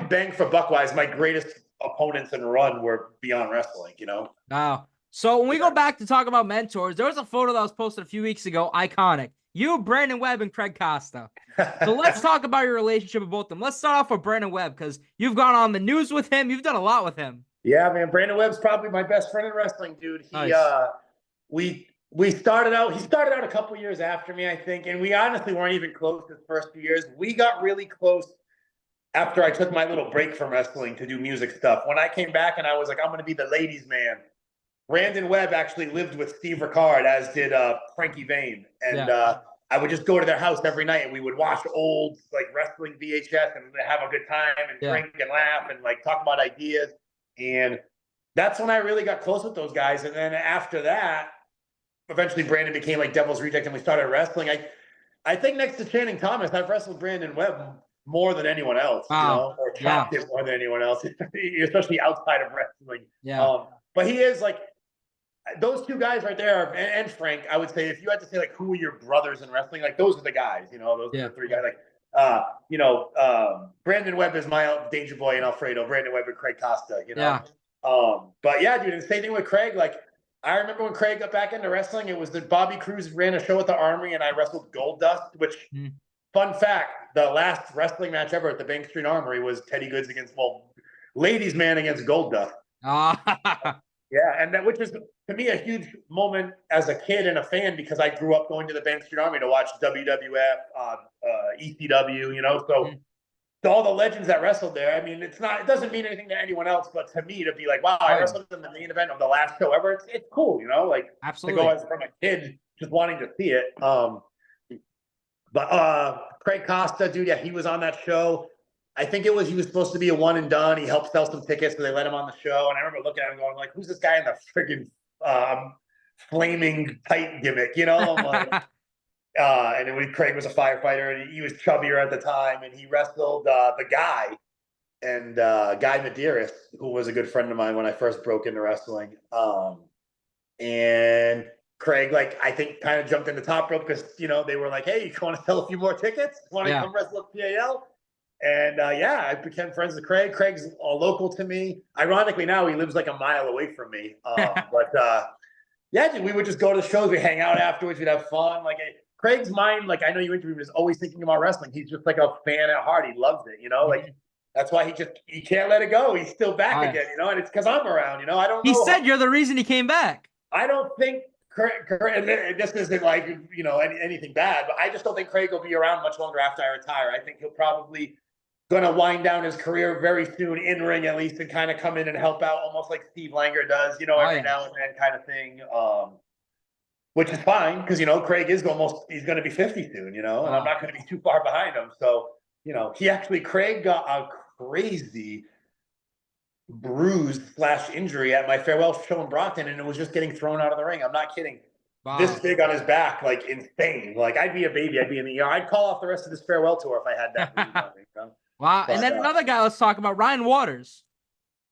[SPEAKER 1] bang for buck-wise, my greatest opponents in run were Beyond Wrestling, you know?
[SPEAKER 2] Wow. So when we go back to talk about mentors, there was a photo that was posted a few weeks ago, iconic. You, Brandon Webb, and Craig Costa. So let's talk about your relationship with both of them. Let's start off with Brandon Webb, because you've gone on the news with him. You've done a lot with him.
[SPEAKER 1] Yeah, man. Brandon Webb's probably my best friend in wrestling, dude.
[SPEAKER 2] Nice.
[SPEAKER 1] He started out a couple years after me, I think, and we honestly weren't even close his first few years. We got really close after I took my little break from wrestling to do music stuff. When I came back and I was like, I'm going to be the ladies' man, Brandon Webb actually lived with Steve Ricard, as did Frankie Vane. And I would just go to their house every night and we would watch old like wrestling VHS and have a good time and drink and laugh and like talk about ideas. And that's when I really got close with those guys. And then after that, eventually Brandon became like Devil's Reject and we started wrestling. I think next to Channing Thomas, I've wrestled Brandon Webb more than anyone else, you know, or chopped it more than anyone else, especially outside of wrestling.
[SPEAKER 2] Yeah.
[SPEAKER 1] But he is like, those two guys right there, and Frank, I would say, if you had to say like who were your brothers in wrestling, like those are the guys, you know, those are the three guys. Like, Brandon Webb is my Danger Boy and Alfredo. Brandon Webb and Craig Costa, you know. Yeah. But yeah, dude, and same thing with Craig. Like, I remember when Craig got back into wrestling, it was that Bobby Cruz ran a show at the Armory, and I wrestled Goldust. Which, fun fact, the last wrestling match ever at the Bank Street Armory was Teddy Goodz against ladies' man against Goldust. Yeah, and which was, to me, a huge moment as a kid and a fan because I grew up going to the Bank Street Armory to watch WWF, ECW, you know. So to all the legends that wrestled there, I mean, it doesn't mean anything to anyone else, but to me, to be like, wow, I wrestled in the main event of the last show ever, it's cool, you know, like
[SPEAKER 2] absolutely.
[SPEAKER 1] To go as from a kid just wanting to see it. But Craig Costa, dude, yeah, he was on that show. I think he was supposed to be a one and done. He helped sell some tickets, so they let him on the show. And I remember looking at him going, like, who's this guy in the friggin' flaming tight gimmick, you know? I'm like, and then Craig was a firefighter, and he was chubbier at the time, and he wrestled the Guy, and Guy Medeiros, who was a good friend of mine when I first broke into wrestling. And Craig, like, I think kind of jumped in the top rope because, you know, they were like, hey, you want to sell a few more tickets? Want to come wrestle at PAL? And I became friends with Craig. Craig's local to me. Ironically, now he lives like a mile away from me. Dude, we would just go to the shows. We'd hang out afterwards. We'd have fun. Like Craig's mind, like I know you interviewed him, is always thinking about wrestling. He's just like a fan at heart. He loves it, you know. Like that's why he can't let it go. He's still back again, you know. And it's because I'm around, you know. I don't.
[SPEAKER 2] He said you're the reason he came back.
[SPEAKER 1] I don't think. And this isn't like, you know, anything bad, but I just don't think Craig will be around much longer after I retire. I think he'll probably going to wind down his career very soon in ring at least and kind of come in and help out almost like Steve Langer does, you know, every now and then kind of thing, which is fine because, you know, Craig is he's going to be 50 soon, you know, and I'm not going to be too far behind him. So, you know, Craig got a crazy bruise / injury at my farewell show in Brockton, and it was just getting thrown out of the ring. I'm not kidding. Wow. This big on his back, like insane. Like I'd be a baby. I'd be in the ER. I'd call off the rest of this farewell tour if I had that bruise on me, you know?
[SPEAKER 2] Wow. But, and then another guy, let's talk about Ryan Waters.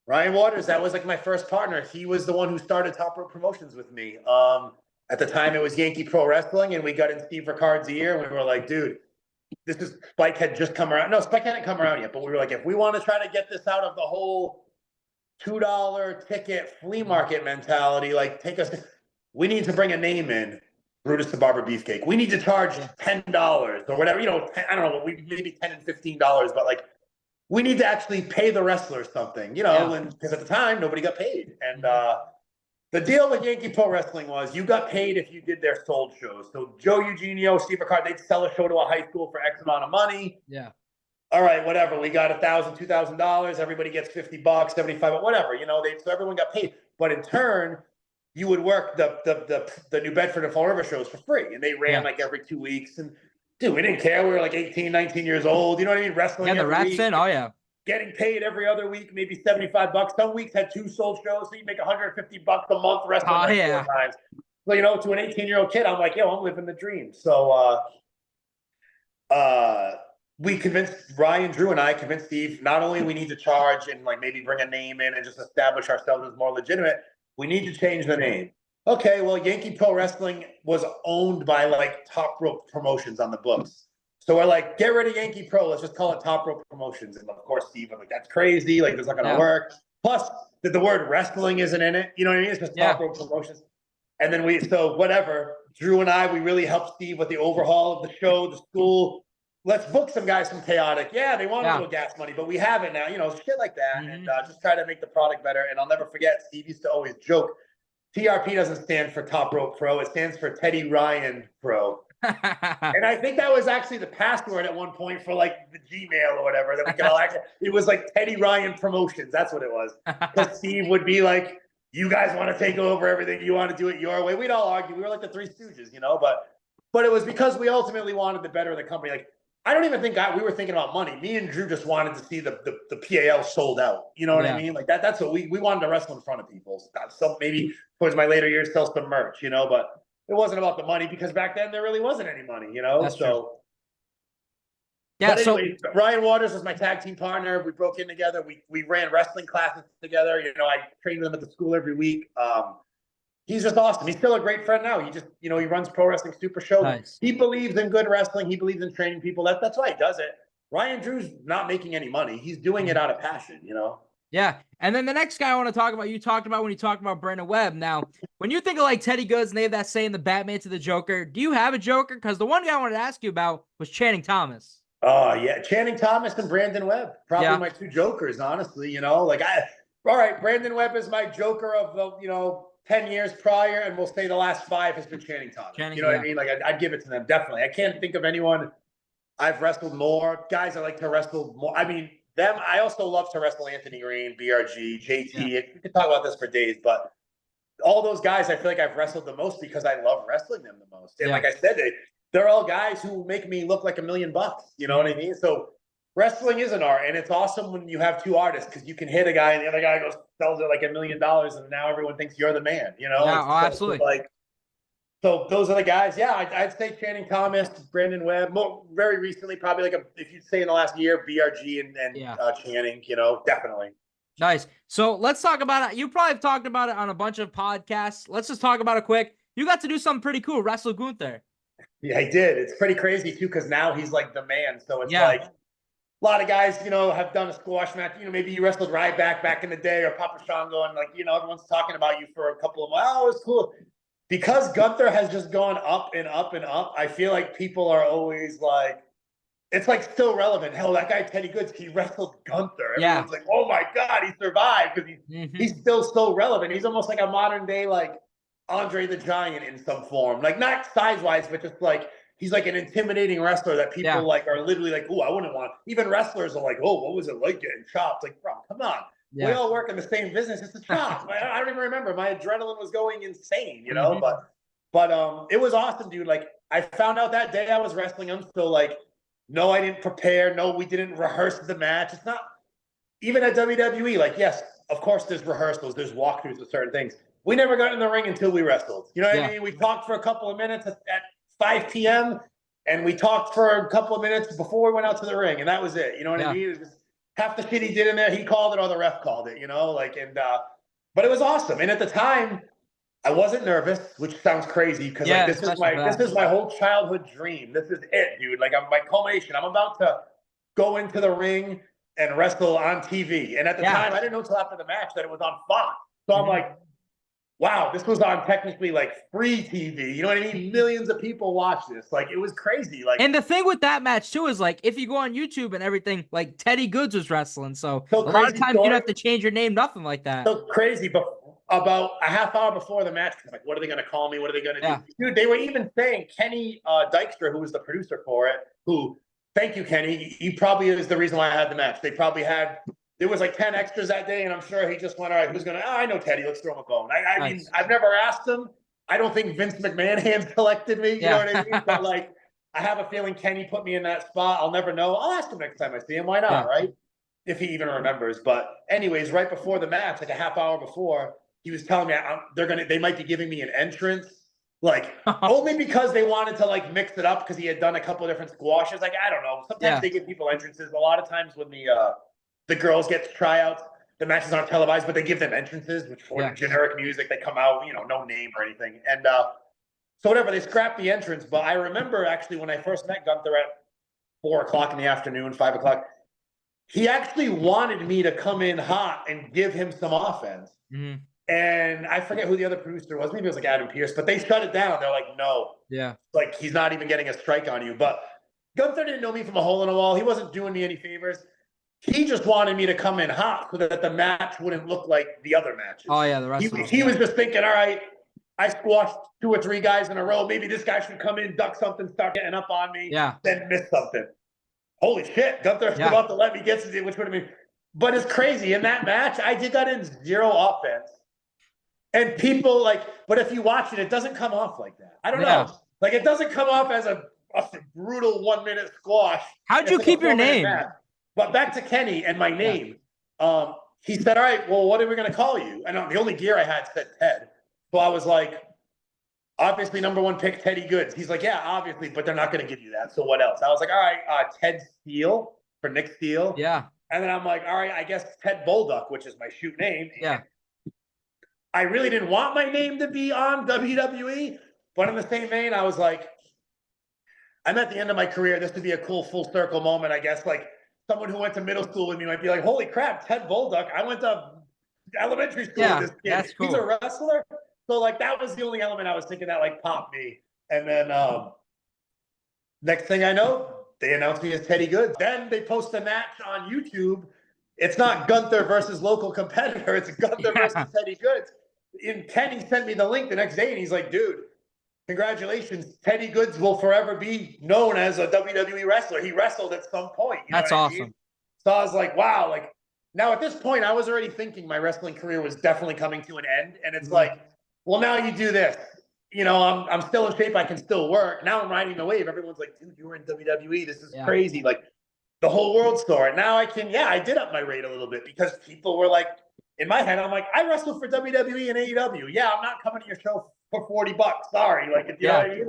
[SPEAKER 1] Ryan Waters, that was like my first partner. He was the one who started Top Rope Promotions with me. At the time, it was Yankee Pro Wrestling, and we got in Steve Ricard's ear, and we were like, dude, Spike had just come around. No, Spike hadn't come around yet, but we were like, if we want to try to get this out of the whole $2 ticket flea market mentality, like we need to bring a name in, Brutus the Barber Beefcake. We need to charge $10 or whatever, you know, I don't know, maybe $10 and $15, but like, we need to actually pay the wrestlers something, you know, and because at the time, nobody got paid. And the deal with Yankee Pro Wrestling was you got paid if you did their sold shows. So Joe Eugenio, Steve Ricard, they'd sell a show to a high school for X amount of money.
[SPEAKER 2] Yeah.
[SPEAKER 1] All right, whatever. We got $1,000, $2,000. Everybody gets $50, $75, whatever. You know, so everyone got paid. But in turn, you would work the New Bedford and Fall River shows for free, and they ran like every 2 weeks. And dude, we didn't care. We were like 18, 19 years old. You know what I mean? Wrestling.
[SPEAKER 2] Yeah, the reps in. Oh yeah.
[SPEAKER 1] Getting paid every other week, maybe $75. Some weeks had 2 sold shows, so you make $150 a month wrestling.
[SPEAKER 2] Oh yeah.
[SPEAKER 1] 4 times. So you know, to an 18-year-old kid, I'm like, yo, I'm living the dream. So we convinced Drew and I convinced Steve, not only we need to charge and like maybe bring a name in and just establish ourselves as more legitimate, we need to change the name. Okay, well, Yankee Pro Wrestling was owned by like Top Rope Promotions on the books. So we're like, get rid of Yankee Pro. Let's just call it Top Rope Promotions. And of course, Steve was like, that's crazy. Like, that's not going to work. Plus, the word wrestling isn't in it. You know what I mean? It's just Top Rope Promotions. And then so whatever. Drew and I, we really helped Steve with the overhaul of the show, the school. Let's book some guys from Chaotic. Yeah, they want a little gas money, but we have it now. You know, shit like that. And just try to make the product better. And I'll never forget, Steve used to always joke, TRP doesn't stand for Top Rope Pro. It stands for Teddy Ryan Pro. And I think that was actually the password at one point for like the Gmail or whatever that we could all access. It was like Teddy Ryan Promotions. That's what it was. Because Steve would be like, you guys want to take over everything. You want to do it your way. We'd all argue. We were like the Three Stooges, you know, but it was because we ultimately wanted the better of the company. Like, I don't even think we were thinking about money. Me and Drew just wanted to see the PAL sold out. You know what I mean? Like that's what we wanted to wrestle in front of people. So maybe towards my later years, sell some merch, you know, but it wasn't about the money because back then there really wasn't any money, you know?
[SPEAKER 2] That's true.
[SPEAKER 1] Yeah. But anyway, Ryan Waters was my tag team partner. We broke in together. We ran wrestling classes together. You know, I trained with him at the school every week. He's just awesome. He's still a great friend now. He just, you know, he runs Pro Wrestling Super Show. Nice. He believes in good wrestling. He believes in training people. That's why he does it. Ryan Drew's not making any money. He's doing it out of passion, you know?
[SPEAKER 2] Yeah. And then the next guy I want to talk about, you talked about when you talked about Brandon Webb. Now, when you think of like Teddy Goodz and they have that saying, the Batman to the Joker, do you have a Joker? Because the one guy I wanted to ask you about was Channing Thomas.
[SPEAKER 1] Oh, yeah. Channing Thomas and Brandon Webb. Probably my two Jokers, honestly, you know? Like, all right, Brandon Webb is my Joker of the, you know, 10 years prior, and we'll say the last 5 has been Channing Thomas. You know what I mean? Like, I'd give it to them, definitely. I can't think of anyone I've wrestled more. Guys I like to wrestle more. I mean, them. I also love to wrestle Anthony Greene, BRG, JT. Yeah. We could talk about this for days, but all those guys, I feel like I've wrestled the most because I love wrestling them the most. And like I said, they're all guys who make me look like $1 million. You know what I mean? So wrestling is an art, and it's awesome when you have 2 artists because you can hit a guy and the other guy goes sells it like $1 million, and now everyone thinks you're the man. You know?
[SPEAKER 2] Yeah, absolutely.
[SPEAKER 1] So those are the guys. Yeah, I'd say Channing Thomas, Brandon Webb. Very recently, probably like if you'd say in the last year, BRG and Channing. You know, definitely.
[SPEAKER 2] Nice. So let's talk about it. You probably have talked about it on a bunch of podcasts. Let's just talk about it quick. You got to do something pretty cool, wrestle Gunther.
[SPEAKER 1] Yeah, I did. It's pretty crazy too because now he's like the man. So it's like a lot of guys, you know, have done a squash match. You know, maybe you wrestled Ryback back in the day or Papa Shango, and like, you know, everyone's talking about you for a couple of months. Oh, it's cool. Because Gunther has just gone up and up and up, I feel like people are always like, it's like still relevant. Hell, that guy Teddy Goodz, he wrestled Gunther. Everyone's like, oh my God, he survived because he's still so relevant. He's almost like a modern day like Andre the Giant in some form. Like not size-wise, but just like he's like an intimidating wrestler that people like are literally like, oh, I wouldn't want. Even wrestlers are like, oh, what was it like getting chopped? Like, bro, come on. Yeah. We all work in the same business. It's a chop. I don't even remember. My adrenaline was going insane, you know. But it was awesome, dude. Like I found out that day I was wrestling him. So like, no, I didn't prepare. No, we didn't rehearse the match. It's not even at WWE. Like, yes, of course, there's rehearsals, there's walkthroughs of certain things. We never got in the ring until we wrestled. You know what I mean? We talked for a couple of minutes at 5 p.m. and we talked for a couple of minutes before we went out to the ring, and that was it. You know what I mean? It was just, half the shit he did in there, he called it or the ref called it, you know, like, and, but it was awesome. And at the time I wasn't nervous, which sounds crazy. Cause like, this is my whole childhood dream. This is it, dude. Like my culmination. I'm about to go into the ring and wrestle on TV. And at the time I didn't know until after the match that it was on Fox. So I'm like, wow, this was on technically like free TV. You know what I mean? Millions of people watch this. Like it was crazy. Like,
[SPEAKER 2] and the thing with that match too is like if you go on YouTube and everything, like Teddy Goodz was wrestling, so a lot of times you don't have to change your name, nothing like that.
[SPEAKER 1] So crazy, but about a half hour before the match, like, what are they going to call me? What are they going to do? Dude, they were even saying Kenny Dykstra, who was the producer for it, who, thank you, Kenny. He probably is the reason why I had the match. They probably had. There was like 10 extras that day, and I'm sure he just went, all right, who's going to, I know Teddy, let's throw him a bone. I mean, I've never asked him. I don't think Vince McMahon hand-selected me, you know what I mean? But, like, I have a feeling Kenny put me in that spot. I'll never know. I'll ask him next time I see him. Why not, right? If he even remembers. But anyways, right before the match, like a half hour before, he was telling me they might be giving me an entrance. Like, only because they wanted to, like, mix it up because he had done a couple of different squashes. Like, I don't know. Sometimes they give people entrances. A lot of times when the girls get tryouts, the matches aren't televised, but they give them entrances, which for generic music, they come out, no name or anything. And so whatever, they scrapped the entrance. But I remember actually when I first met Gunther at 4 o'clock in the afternoon, 5 o'clock, he actually wanted me to come in hot and give him some offense.
[SPEAKER 2] Mm-hmm.
[SPEAKER 1] And I forget who the other producer was. Maybe it was like Adam Pearce, but they shut it down. They're like, no.
[SPEAKER 2] Yeah.
[SPEAKER 1] Like, he's not even getting a strike on you. But Gunther didn't know me from a hole in a wall. He wasn't doing me any favors. He just wanted me to come in hot so that the match wouldn't look like the other matches.
[SPEAKER 2] Oh, yeah, the rest of them.
[SPEAKER 1] He was just thinking, all right, I squashed 2 or 3 guys in a row. Maybe this guy should come in, duck something, start getting up on me, then miss something. Holy shit, Gunther's about to let me get to it, which would have been. But it's crazy. In that match, I did that in 0 offense. And people but if you watch it, it doesn't come off like that. I don't know. Like, it doesn't come off as a brutal 1-minute squash.
[SPEAKER 2] How'd you keep your name?
[SPEAKER 1] Match. But back to Kenny and my name. He said, all right, well, what are we going to call you? And the only gear I had said Ted. So I was like, obviously, #1 pick, Teddy Goodz. He's like, yeah, obviously, but they're not going to give you that. So what else? I was like, all right, Ted Steele for Nick Steele.
[SPEAKER 2] Yeah.
[SPEAKER 1] And then I'm like, all right, I guess Ted Bulldog, which is my shoot name.
[SPEAKER 2] Yeah.
[SPEAKER 1] I really didn't want my name to be on WWE, but in the same vein, I was like, I'm at the end of my career. This would be a cool full circle moment, I guess. Like, someone who went to middle school with me might be like, holy crap, Ted Bulldog. I went to elementary school with this kid.
[SPEAKER 2] That's cool.
[SPEAKER 1] He's a wrestler. So, that was the only element I was thinking that, popped me. And then next thing I know, they announced me as Teddy Goodz. Then they post a match on YouTube. It's not Gunther versus local competitor. It's Gunther versus Teddy Goodz. And Kenny sent me the link the next day, and he's like, dude, congratulations. Teddy Goodz will forever be known as a WWE wrestler. He wrestled at some point.
[SPEAKER 2] That's awesome. I mean?
[SPEAKER 1] So I was like, wow. Now at this point, I was already thinking my wrestling career was definitely coming to an end. And it's like, well, now you do this. I'm still in shape. I can still work. Now I'm riding the wave. Everyone's like, dude, you were in WWE. This is crazy. The whole world saw it. Now I did up my rate a little bit because people were like, in my head, I'm like, I wrestled for WWE and AEW. Yeah, I'm not coming to your show for $40. Sorry. You know what I mean?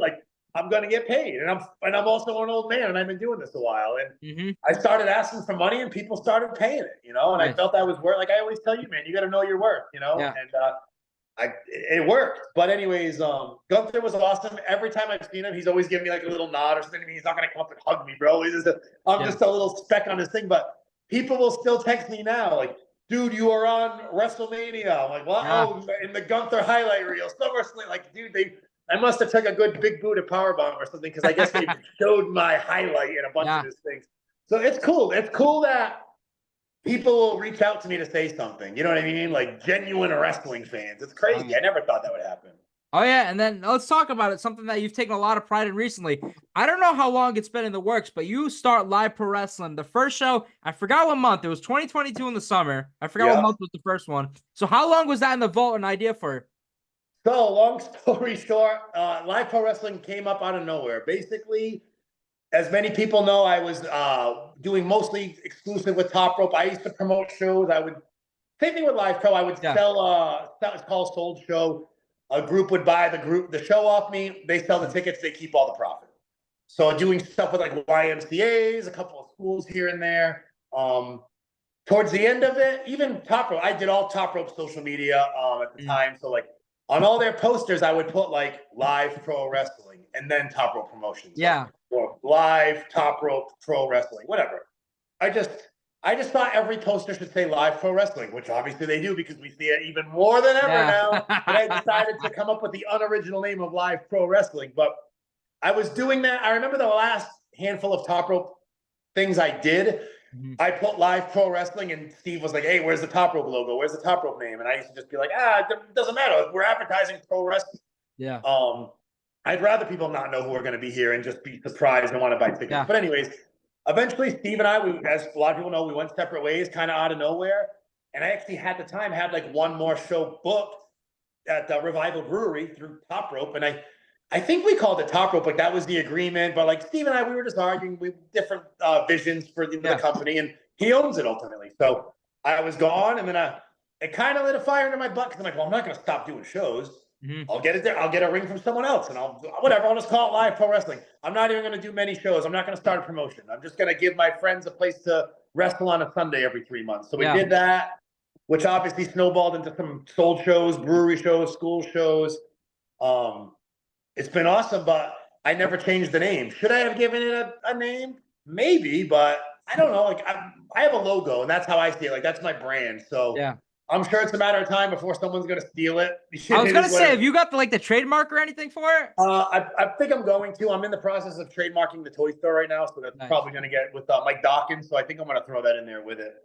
[SPEAKER 1] I'm going to get paid. And I'm also an old man, and I've been doing this a while. And I started asking for money, and people started paying it, and I felt that was worth. Like I always tell you, man, you got to know your worth, And it worked. But anyways, Gunther was awesome. Every time I've seen him, he's always giving me a little nod or something to me. He's not going to come up and hug me, bro. I'm just a little speck on his thing. But people will still text me now, dude, you are on WrestleMania. I'm like, well, in the Gunther highlight reel, SummerSlam. Dude, I must have took a good big boot at Powerbomb or something because I guess they showed my highlight in a bunch of his things. So it's cool. It's cool that people will reach out to me to say something. You know what I mean? Genuine wrestling fans. It's crazy. I never thought that would happen.
[SPEAKER 2] Oh, yeah. And then let's talk about it. Something that you've taken a lot of pride in recently. I don't know how long it's been in the works, but you start Live Pro Wrestling. The first show, I forgot what month. It was 2022 in the summer. I forgot what month was the first one. So how long was that in the vault, an idea for?
[SPEAKER 1] So long story short, Live Pro Wrestling came up out of nowhere. Basically, as many people know, I was doing mostly exclusive with Top Rope. I used to promote shows. Same thing with Live Pro. I would sell, it's called Sold Show. A group would buy the show off me. They sell the tickets. They keep all the profit. So doing stuff with YMCAs, a couple of schools here and there. Towards the end of it, even Top Rope, I did all Top Rope social media at the time. So on all their posters, I would put Live Pro Wrestling and then Top Rope Promotions.
[SPEAKER 2] Yeah.
[SPEAKER 1] Or Live Top Rope Pro Wrestling, whatever. I just thought every poster should say Live Pro Wrestling, which obviously they do because we see it even more than ever now. But I decided to come up with the unoriginal name of Live Pro Wrestling. But I was doing that. I remember the last handful of Top Rope things I did. I put Live Pro Wrestling, and Steve was like, hey, where's the Top Rope logo? Where's the Top Rope name? And I used to just be like, it doesn't matter. We're advertising pro wrestling.
[SPEAKER 2] Yeah.
[SPEAKER 1] I'd rather people not know who are going to be here and just be surprised and want to buy tickets. Yeah. But anyways, eventually, Steve and I, as a lot of people know, we went separate ways, kind of out of nowhere. And I actually had one more show booked at the Revival Brewery through Top Rope. And I think we called it Top Rope, that was the agreement. But Steve and I, we were just arguing with different visions for the company. And he owns it ultimately. So I was gone. And then it kind of lit a fire into my butt because I'm like, well, I'm not going to stop doing shows. I'll get it there. I'll get a ring from someone else, and I'll just call it Live Pro Wrestling. I'm not even going to do many shows. I'm not going to start a promotion. I'm just going to give my friends a place to wrestle on a Sunday every 3 months. So we did that. which obviously snowballed into some sold shows, brewery shows, school shows. It's been awesome, but I never changed the name. Should I have given it a name? Maybe, but I don't know. Like I have a logo, and that's how I see it. Like that's my brand. So
[SPEAKER 2] yeah.
[SPEAKER 1] I'm sure it's a matter of time before someone's going to steal it.
[SPEAKER 2] I was going to say, have you got the trademark or anything for it?
[SPEAKER 1] I think I'm going to. I'm in the process of trademarking the toy store right now, so that's probably going to get with Mike Dawkins. So I think I'm going to throw that in there with it.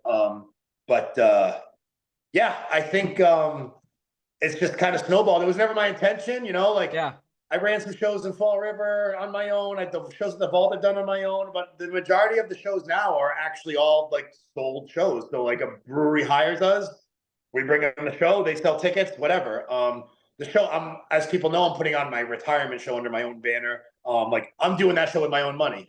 [SPEAKER 1] Yeah, I think it's just kind of snowballed. It was never my intention,
[SPEAKER 2] Yeah.
[SPEAKER 1] I ran some shows in Fall River on my own. The shows at the Vault I've done on my own, but the majority of the shows now are actually all sold shows. So a brewery hires us. We bring them the show, they sell tickets, whatever. The show, as people know, I'm putting on my retirement show under my own banner. I'm doing that show with my own money,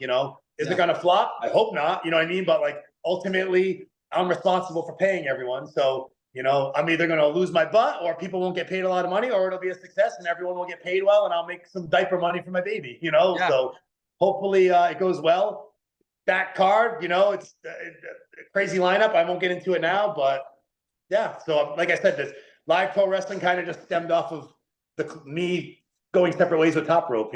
[SPEAKER 1] Is it gonna flop? I hope not, you know what I mean? But ultimately, I'm responsible for paying everyone. So, I'm either gonna lose my butt or people won't get paid a lot of money, or it'll be a success and everyone will get paid well and I'll make some diaper money for my baby,
[SPEAKER 2] Yeah.
[SPEAKER 1] So hopefully it goes well. That card, it's a crazy lineup. I won't get into it now, but yeah, so like I said, this live pro wrestling kind of just stemmed off of me going separate ways with Top Rope,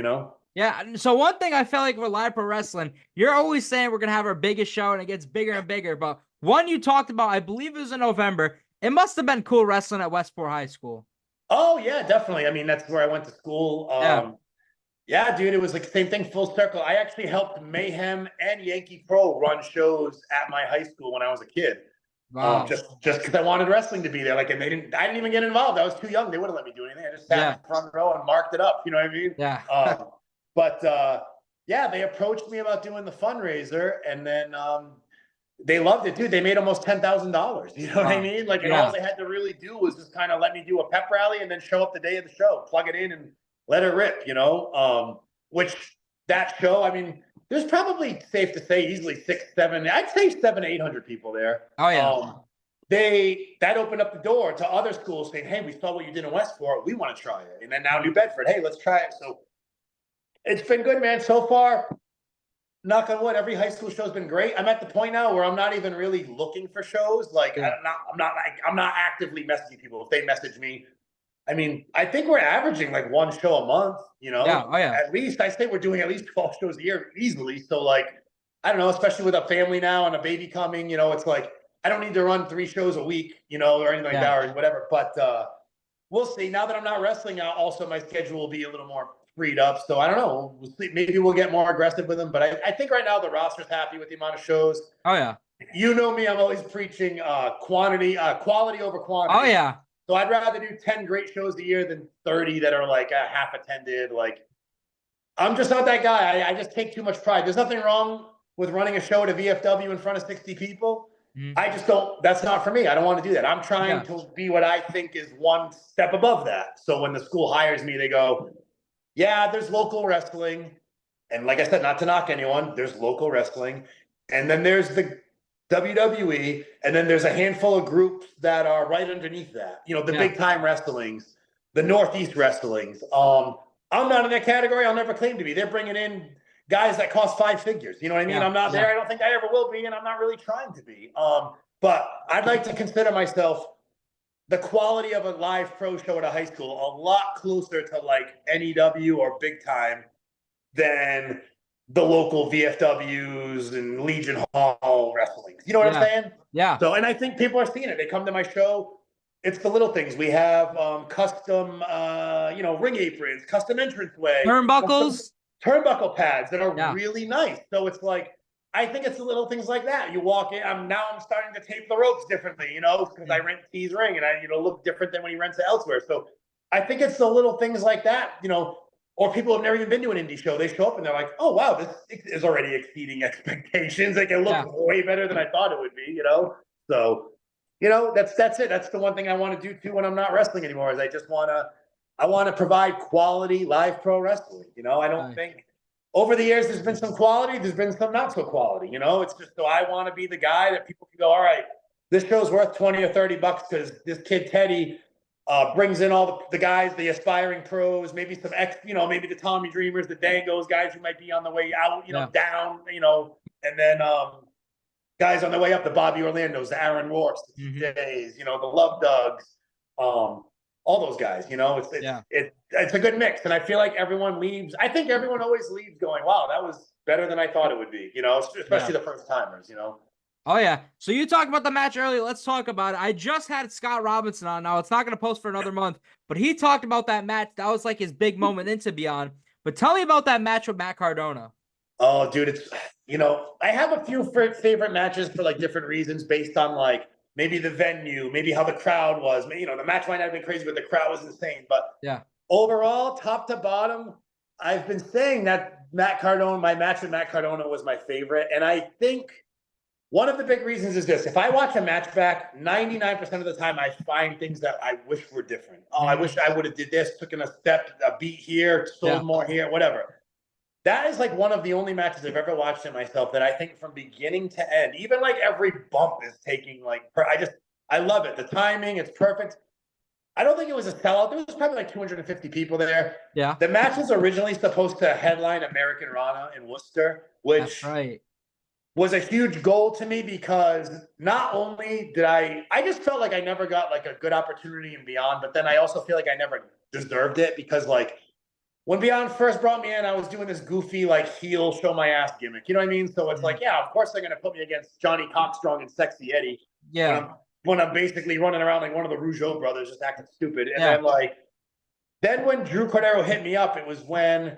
[SPEAKER 2] Yeah, so one thing I felt like with live pro wrestling, you're always saying we're going to have our biggest show and it gets bigger and bigger, but one you talked about, I believe it was in November, it must have been cool wrestling at Westport High School.
[SPEAKER 1] Oh, yeah, definitely. I mean, that's where I went to school. Yeah, dude, it was the same thing, full circle. I actually helped Mayhem and Yankee Pro run shows at my high school when I was a kid.
[SPEAKER 2] Wow.
[SPEAKER 1] Just because I wanted wrestling to be there. And I didn't even get involved. I was too young. They wouldn't let me do anything. I just sat in the front row and marked it up. You know what I mean?
[SPEAKER 2] Yeah.
[SPEAKER 1] Yeah, they approached me about doing the fundraiser, and then they loved it, dude. They made almost $10,000. You know what I mean? And all they had to really do was just kind of let me do a pep rally and then show up the day of the show, plug it in and let it rip, which that show, I mean, there's probably, safe to say, easily 700 to 800 people there.
[SPEAKER 2] Oh, yeah.
[SPEAKER 1] That opened up the door to other schools saying, hey, we saw what you did in Westport. We want to try it. And then now New Bedford, hey, let's try it. So it's been good, man. So far, knock on wood, every high school show's been great. I'm at the point now where I'm not even really looking for shows. I'm not actively messaging people. If they message me, I mean, I think we're averaging one show a month,
[SPEAKER 2] Yeah. Oh, yeah.
[SPEAKER 1] At least I say we're doing at least 12 shows a year easily. So I don't know, especially with a family now and a baby coming, it's I don't need to run 3 shows a week, or anything like that or whatever. But we'll see. Now that I'm not wrestling, also my schedule will be a little more freed up. So I don't know. We'll see. Maybe we'll get more aggressive with them. But I think right now the roster's happy with the amount of shows.
[SPEAKER 2] Oh, yeah.
[SPEAKER 1] You know me, I'm always preaching quality over quantity.
[SPEAKER 2] Oh, yeah.
[SPEAKER 1] So I'd rather do 10 great shows a year than 30 that are half attended. I'm just not that guy. I just take too much pride. There's nothing wrong with running a show at a VFW in front of 60 people. I just don't, that's not for me. I don't want to do that. I'm trying to be what I think is one step above that. So when the school hires me, they go, yeah, there's local wrestling. And like I said, not to knock anyone, there's local wrestling. And then there's the WWE, and then there's a handful of groups that are right underneath that. The big time wrestlings, the Northeast wrestlings. I'm not in that category. I'll never claim to be. They're bringing in guys that cost 5 figures. You know what I mean? I'm not there. I don't think I ever will be, and I'm not really trying to be. But I'd like to consider myself the quality of a live pro show at a high school a lot closer to NEW or big time than the local VFWs and Legion Hall wrestlings. You know what I'm saying?
[SPEAKER 2] Yeah.
[SPEAKER 1] So, and I think people are seeing it. They come to my show. It's the little things. We have custom, ring aprons, custom entranceway.
[SPEAKER 2] Turnbuckles.
[SPEAKER 1] Turnbuckle pads that are really nice. So it's I think it's the little things like that. You walk in, I'm starting to tape the ropes differently, because I rent T's ring and I, look different than when he rents it elsewhere. So I think it's the little things like that, or people have never even been to an indie show. They show up and they're like, oh, wow, this is already exceeding expectations. It looks way better than I thought it would be, So, that's it. That's the one thing I want to do too when I'm not wrestling anymore is I want to provide quality live pro wrestling. I don't think over the years there's been some quality, there's been some not so quality. It's just so I want to be the guy that people can go, all right, this show's worth $20 or $30 because this kid Teddy brings in all the guys, the aspiring pros, maybe some maybe the Tommy Dreamers, the Dangos, guys who might be on the way out, down, and then guys on their way up, the Bobby Orlandos, the Aaron Rourke, the days, you know, the Love Dugs, all those guys, you know, it's a good mix. And I feel like everyone leaves. I think everyone always leaves going, wow, that was better than I thought it would be, you know, especially the first timers, you know.
[SPEAKER 2] Oh, yeah. So you talked about the match earlier. Let's talk about it. I just had Scott Robinson on. Now, it's not going to post for another month, but he talked about that match. That was like his big moment into Beyond. But tell me about that match with Matt Cardona.
[SPEAKER 1] Oh, dude, it's, you know, I have a few favorite matches for like different reasons based on like maybe the venue, maybe how the crowd was. You know, the match might not have been crazy, but the crowd was insane. But overall, top to bottom, I've been saying that my match with Matt Cardona was my favorite. And I think one of the big reasons is this. If I watch a match back, 99% of the time, I find things that I wish were different. Oh, I wish I would have did this, took in a beat here, sold more here, whatever. That is like one of the only matches I've ever watched in myself that I think from beginning to end, even like every bump is taking like, I love it. The timing, it's perfect. I don't think it was a sellout. There was probably like 250 people there.
[SPEAKER 2] Yeah.
[SPEAKER 1] The match was originally supposed to headline Americanrana in Worcester, which was a huge goal to me because not only did I just felt like I never got like a good opportunity in Beyond, but then I also feel like I never deserved it because like when Beyond first brought me in, I was doing this goofy like heel show my ass gimmick. You know what I mean? So it's like, yeah, of course they're going to put me against Johnny Cockstrong and Sexy Eddie.
[SPEAKER 2] Yeah.
[SPEAKER 1] When I'm basically running around like one of the Rougeau brothers just acting stupid. And then when Drew Cordero hit me up, it was when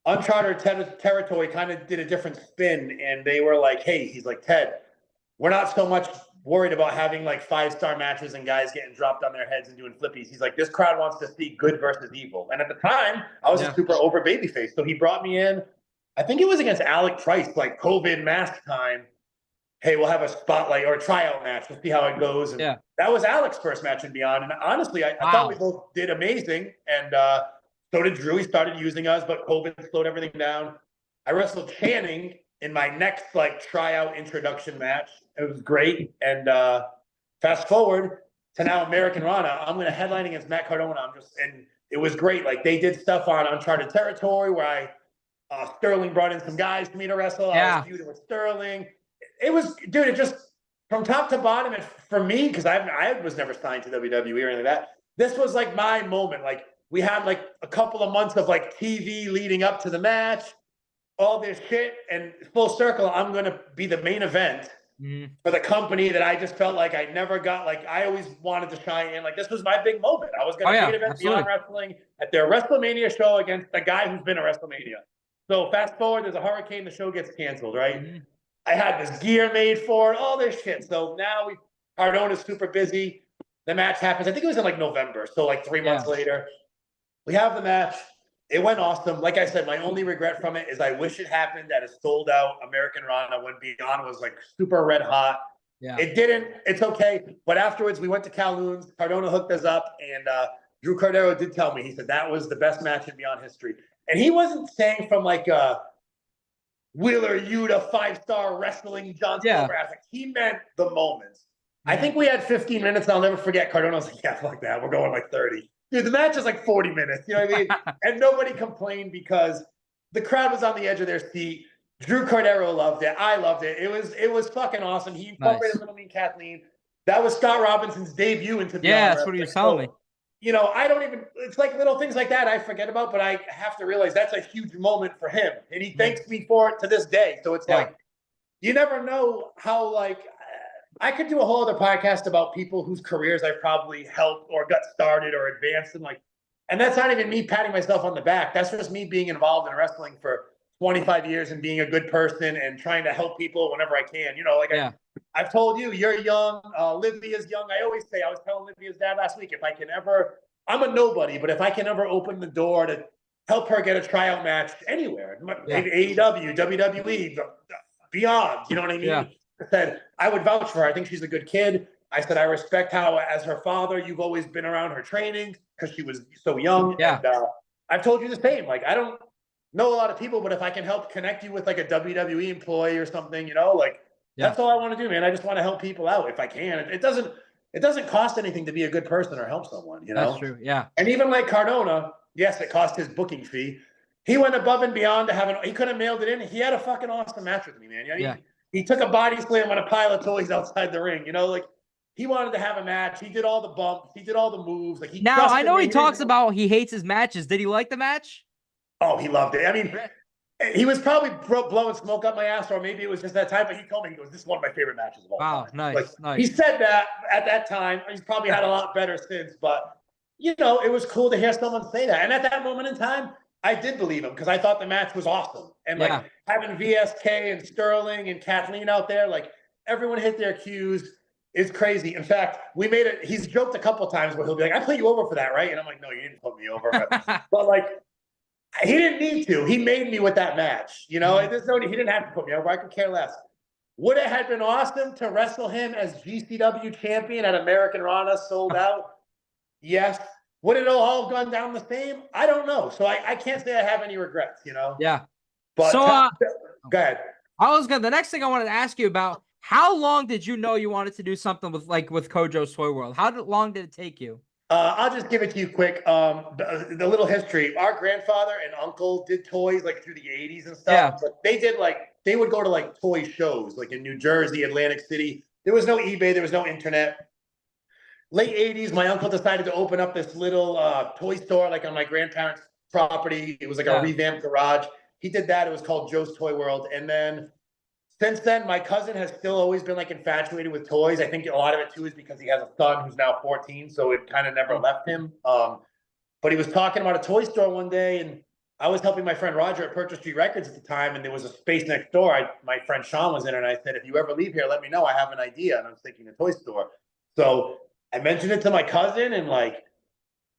[SPEAKER 1] Uncharted Territory kind of did a different spin, and they were like, hey, he's like, Ted, we're not so much worried about having like 5-star matches and guys getting dropped on their heads and doing flippies. He's like, this crowd wants to see good versus evil. And at the time, I was a super over babyface. So he brought me in, I think it was against Alec Price, like COVID mask time. Hey, we'll have a spotlight or a tryout match. We'll see how it goes. And that was Alec's first match in Beyond. And honestly, I thought we both did amazing. And so did Drew. He started using us, but COVID slowed everything down. I wrestled Channing in my next like tryout introduction match. It was great. And fast forward to now Americanrana, I'm going to headline against Matt Cardona. And it was great. Like they did stuff on Uncharted Territory where Sterling brought in some guys for me to wrestle. I was feuding with Sterling. It was, dude, it just from top to bottom, for me, because I was never signed to WWE or anything like that. This was like my moment. Like we had like a couple of months of like TV leading up to the match, all this shit, and full circle, I'm going to be the main event for the company that I just felt like I never got. Like I always wanted to shine in. Like this was my big moment. I was going to main event Beyond Wrestling at their WrestleMania show against the guy who's been a WrestleMania. So fast forward, there's a hurricane, the show gets canceled, right? I had this gear made for it, all this shit. So now Cardona's super busy. The match happens. I think it was in like November. So like 3 months later, we have the match. It went awesome. Like I said, my only regret from it is I wish it happened at a sold out Americanrana when Beyond was like super red hot. Yeah. It didn't. It's okay. But afterwards, we went to Calhoun's. Cardona hooked us up. And Drew Cordero did tell me, he said that was the best match in Beyond history. And he wasn't saying from like Wheeler Yuta 5-star wrestling John Silver. Like he meant the moments. I think we had 15 minutes. I'll never forget. Cardona was like, yeah, fuck that. We're going like 30. Dude, the match is like 40 minutes. You know what I mean? And nobody complained because the crowd was on the edge of their seat. Drew Cordero loved it. I loved it. It was fucking awesome. He incorporated Little Mean Kathleen. That was Scott Robinson's debut into Beyond
[SPEAKER 2] Wrestling. That's what he was telling me.
[SPEAKER 1] You know, I don't even, it's like little things like that I forget about, but I have to realize that's a huge moment for him. And he thanks me for it to this day. So it's like, you never know how, like, I could do a whole other podcast about people whose careers I've probably helped or got started or advanced. And that's not even me patting myself on the back. That's just me being involved in wrestling for 25 years and being a good person and trying to help people whenever I can. You know, like I've told you, you're young. Livia's young. I always say, I was telling Livia's dad last week, if I can ever, I'm a nobody, but if I can ever open the door to help her get a tryout match anywhere, AEW, WWE, beyond, you know what I mean? I said, I would vouch for her. I think she's a good kid. I said, I respect how, as her father, you've always been around her training because she was so young. And I've told you the same. Like, I don't know a lot of people, but if I can help connect you with like a WWE employee or something, you know, like that's all I want to do, man. I just want to help people out if I can. It doesn't cost anything to be a good person or help someone, you know?
[SPEAKER 2] That's true. Yeah.
[SPEAKER 1] And even like Cardona, yes, it cost his booking fee. He went above and beyond to he could have mailed it in. He had a fucking awesome match with me, man. You know, He took a body slam on a pile of toys outside the ring. You know, like he wanted to have a match. He did all the bumps. He did all the moves. Like
[SPEAKER 2] now I know he talks about he hates his matches. Did he like the match?
[SPEAKER 1] Oh, he loved it. I mean, he was probably blowing smoke up my ass, or maybe it was just that time. But he told me, he goes, "This is one of my favorite matches of all time."
[SPEAKER 2] Wow, nice,
[SPEAKER 1] like,
[SPEAKER 2] nice.
[SPEAKER 1] He said that at that time. He's probably had a lot better since, but you know, it was cool to hear someone say that. And at that moment in time, I did believe him because I thought the match was awesome. And like having VSK and Sterling and Kathleen out there, like everyone hit their cues. It's crazy. In fact, we made it. He's joked a couple times where he'll be like, "I put you over for that, right?" And I'm like, "No, you didn't put me over." But like, he didn't need to. He made me with that match. You know, he didn't have to put me over. I could care less. Would it have been awesome to wrestle him as GCW champion at Americanrana sold out? Yes. Would it all have gone down the same? I don't know. So I can't say I have any regrets, you know?
[SPEAKER 2] Yeah.
[SPEAKER 1] But so, go ahead.
[SPEAKER 2] The next thing I wanted to ask you about, how long did you know you wanted to do something with Cojo's Toy World? How long did it take you?
[SPEAKER 1] I'll just give it to you quick. The little history. Our grandfather and uncle did toys like through the 80s and stuff. Yeah. But they would go to like toy shows like in New Jersey, Atlantic City. There was no eBay. There was no internet. Late 80s, my uncle decided to open up this little toy store like on my grandparents' property. It was like a revamped garage. He did that. It was called Joe's Toy World. And then since then, my cousin has still always been like infatuated with toys. I think a lot of it too is because he has a son who's now 14, so it kind of never left him. But he was talking about a toy store one day, and I was helping my friend Roger at Purchase Street Records at the time, and there was a space next door. My friend Sean was in it, and I said, "If you ever leave here, let me know. I have an idea." And I was thinking a toy store. So I mentioned it to my cousin, and like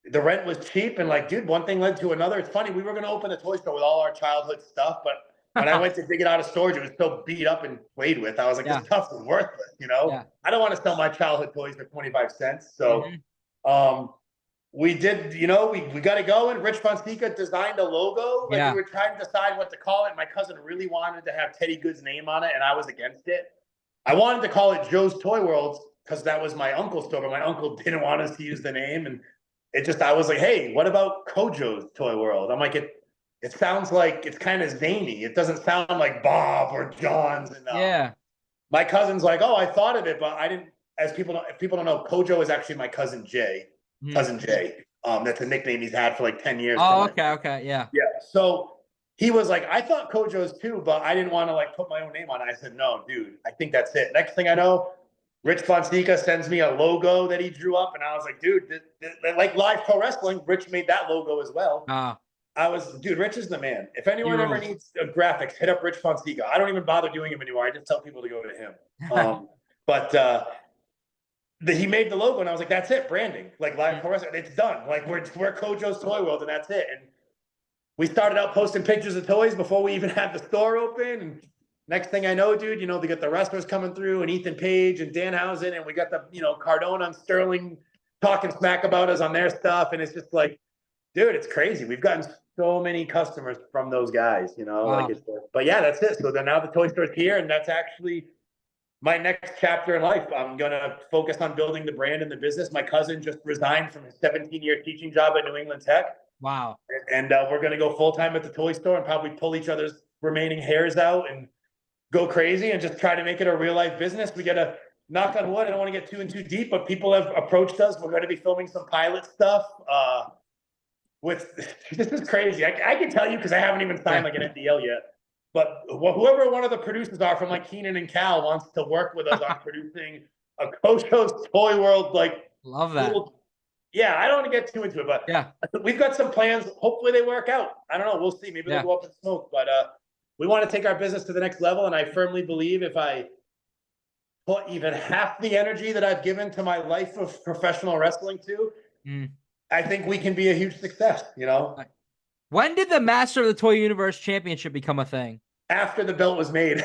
[SPEAKER 1] the rent was cheap, and like, dude, one thing led to another. It's funny, we were going to open a toy store with all our childhood stuff, but when I went to dig it out of storage, it was so beat up and played with. I was like, this stuff is worthless, you know? Yeah. I don't want to sell my childhood toys for 25 cents. So we did, you know, we got it going. Rich Fonseca designed a logo. Like we were trying to decide what to call it. My cousin really wanted to have Teddy Goodz' name on it, and I was against it. I wanted to call it Joe's Toy World because that was my uncle's store, but my uncle didn't want us to use the name. And I was like, hey, what about Cojo's Toy World? I'm like, it sounds like it's kind of zany. It doesn't sound like Bob or John's. And my cousin's like, oh, I thought of it, but I didn't. If people don't know, Cojo is actually my cousin Jay. Cousin Jay. That's a nickname he's had for like 10 years.
[SPEAKER 2] Oh, okay, yeah.
[SPEAKER 1] Yeah. So he was like, I thought Cojo's too, but I didn't want to like put my own name on it. I said, no, dude, I think that's it. Next thing I know, Rich Fonseca sends me a logo that he drew up, and I was like, dude, like Live Pro Wrestling, Rich made that logo as well. Dude, Rich is the man. If anyone ever needs graphics, hit up Rich Fonseca. I don't even bother doing him anymore. I just tell people to go to him. He made the logo, and I was like, that's it, branding. Like Live Pro Wrestling, it's done. Like we're Cojo's Toy World, and that's it. And we started out posting pictures of toys before we even had the store open. And next thing I know, dude, you know, they got the wrestlers coming through, and Ethan Page and Danhausen, and we got the, you know, Cardona and Sterling talking smack about us on their stuff. And it's just like, dude, it's crazy. We've gotten so many customers from those guys, you know.
[SPEAKER 2] Wow.
[SPEAKER 1] But yeah, that's it. So then now the toy store's here, and that's actually my next chapter in life. I'm gonna focus on building the brand and the business. My cousin just resigned from his 17-year teaching job at New England Tech.
[SPEAKER 2] Wow. And
[SPEAKER 1] we're gonna go full time at the toy store and probably pull each other's remaining hairs out and go crazy and just try to make it a real life business. We gotta knock on wood. I don't want to get too deep, but people have approached us. We're going to be filming some pilot stuff. This is crazy. I can tell you because I haven't even signed like an NDL yet. But whoever one of the producers are from like Keenan and Cal wants to work with us on producing a Cojo's Toy World. Like,
[SPEAKER 2] love that.
[SPEAKER 1] Yeah, I don't want to get too into it, but yeah, we've got some plans. Hopefully they work out. I don't know. We'll see. Maybe they'll go up in smoke. But we want to take our business to the next level, and I firmly believe if I put even half the energy that I've given to my life of professional wrestling I think we can be a huge success, you know?
[SPEAKER 2] When did the Master of the Toy Universe Championship become a thing?
[SPEAKER 1] After the belt was made.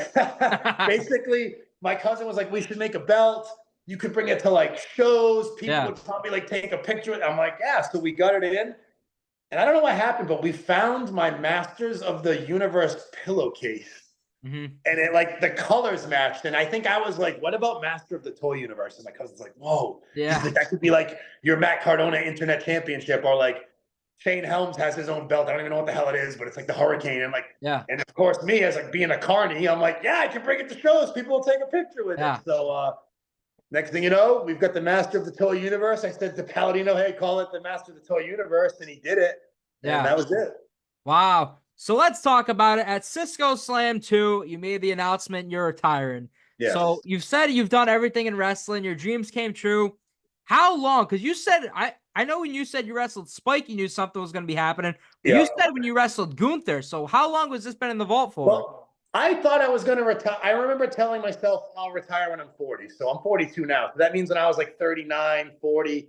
[SPEAKER 1] Basically, my cousin was like, we should make a belt. You could bring it to like shows. People would probably like take a picture of it. I'm like, yeah. So we got it in. And I don't know what happened, but we found my Masters of the Universe pillowcase. And it like the colors matched. And I think I was like, what about Master of the Toy Universe? And my cousin's like, whoa. Yeah. Like, that could be like your Matt Cardona Internet Championship, or like Shane Helms has his own belt. I don't even know what the hell it is, but it's like the Hurricane. And like, and of course, me as like being a carny, I'm like, I can bring it to shows. People will take a picture with it. So next thing you know, we've got the Master of the Toy Universe. I said to Palladino, hey, call it the Master of the Toy Universe, and he did it. And that was it.
[SPEAKER 2] Wow. So let's talk about it. At Cisco Slam 2, you made the announcement you're retiring. Yes. So you've said you've done everything in wrestling. Your dreams came true. How long? Because you said, I know when you said you wrestled Spike, you knew something was going to be happening. But you said when you wrestled Gunther. So how long was this been in the vault for?
[SPEAKER 1] Well, I thought I was going to retire. I remember telling myself I'll retire when I'm 40. So I'm 42 now. So that means when I was like 39, 40.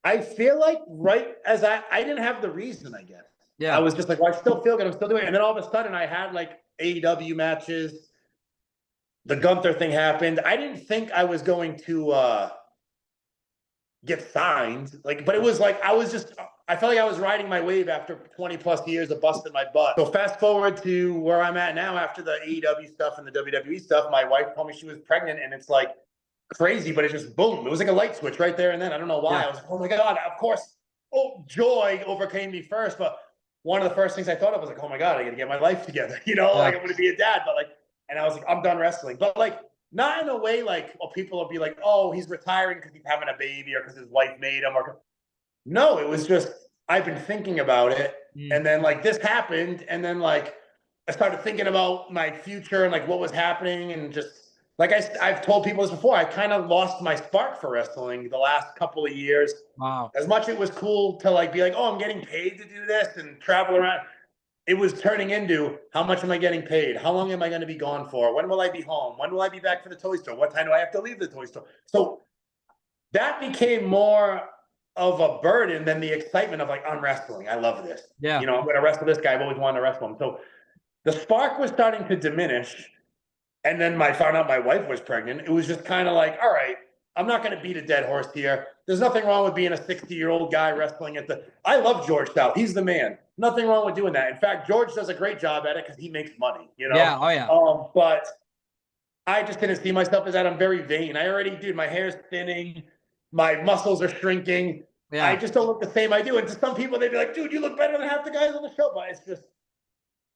[SPEAKER 1] I feel like right as I didn't have the reason, I guess. I was just like, well, I still feel good. I'm still doing it. And then all of a sudden I had like AEW matches. The Gunther thing happened. I didn't think I was going to get signed. Like, but it was like, I felt like I was riding my wave after 20 plus years of busting my butt. So fast forward to where I'm at now after the AEW stuff and the WWE stuff, my wife told me she was pregnant, and it's like crazy, but it just boom. It was like a light switch right there and then. I don't know why. I was like, oh my God, of course. Oh, joy overcame me first. But one of the first things I thought of was like, oh my God, I got to get my life together. You know, like I'm going to be a dad, but like, and I was like, I'm done wrestling. But like, not in a way like, well, people will be like, oh, he's retiring because he's having a baby or because his wife made him. Or no, it was just, I've been thinking about it. And then like this happened. And then like, I started thinking about my future and like what was happening. And just like I've told people this before, I kind of lost my spark for wrestling the last couple of years.
[SPEAKER 2] Wow.
[SPEAKER 1] As much it was cool to like be like, oh, I'm getting paid to do this and travel around. It was turning into, how much am I getting paid? How long am I going to be gone for? When will I be home? When will I be back for the toy store? What time do I have to leave the toy store? So that became more of a burden than the excitement of like, I'm wrestling. I love this. You know, I'm going to wrestle this guy. I've always wanted to wrestle him. So the spark was starting to diminish. And then I found out my wife was pregnant. It was just kind of like, all right, I'm not going to beat a dead horse here. There's nothing wrong with being a 60-year-old guy wrestling at the. I love George Stout. He's the man. Nothing wrong with doing that. In fact, George does a great job at it because he makes money. You know.
[SPEAKER 2] Yeah. Oh yeah.
[SPEAKER 1] But I just didn't see myself as that. I'm very vain. I already did. My hair's thinning. My muscles are shrinking. Yeah. I just don't look the same I do. And to some people, they'd be like, "Dude, you look better than half the guys on the show." But it's just,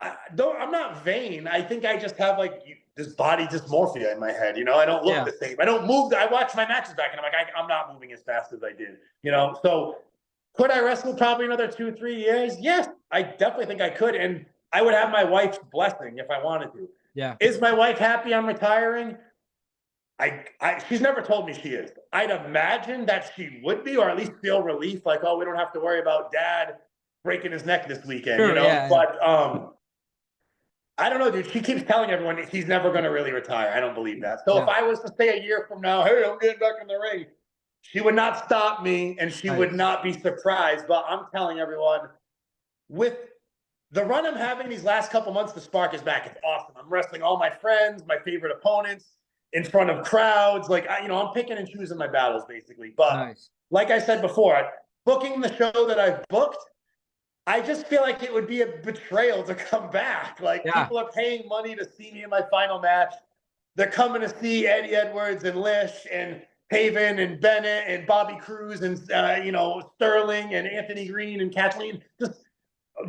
[SPEAKER 1] I'm not vain. I think I just have like this body dysmorphia in my head. You know, I don't look the same. I don't move. I watch my matches back and I'm like, I'm not moving as fast as I did. You know, so could I wrestle probably another 2-3 years? Yes, I definitely think I could. And I would have my wife's blessing if I wanted to.
[SPEAKER 2] Yeah.
[SPEAKER 1] Is my wife happy I'm retiring? She's never told me she is. I'd imagine that she would be, or at least feel relief, like, oh, we don't have to worry about dad breaking his neck this weekend, you know? But I don't know, dude. She keeps telling everyone he's never going to really retire. I don't believe that. So if I was to say a year from now, hey, I'm getting back in the ring, she would not stop me and she would not be surprised. But I'm telling everyone, with the run I'm having these last couple months, the spark is back. It's awesome. I'm wrestling all my friends, my favorite opponents, in front of crowds. Like, I'm picking and choosing my battles, basically. But like I said before, booking the show that I've booked, I just feel like it would be a betrayal to come back. Like, people are paying money to see me in my final match. They're coming to see Eddie Edwards and Lish and Taven and Bennett and Bobby Cruz and, Sterling and Anthony Greene and Kathleen, just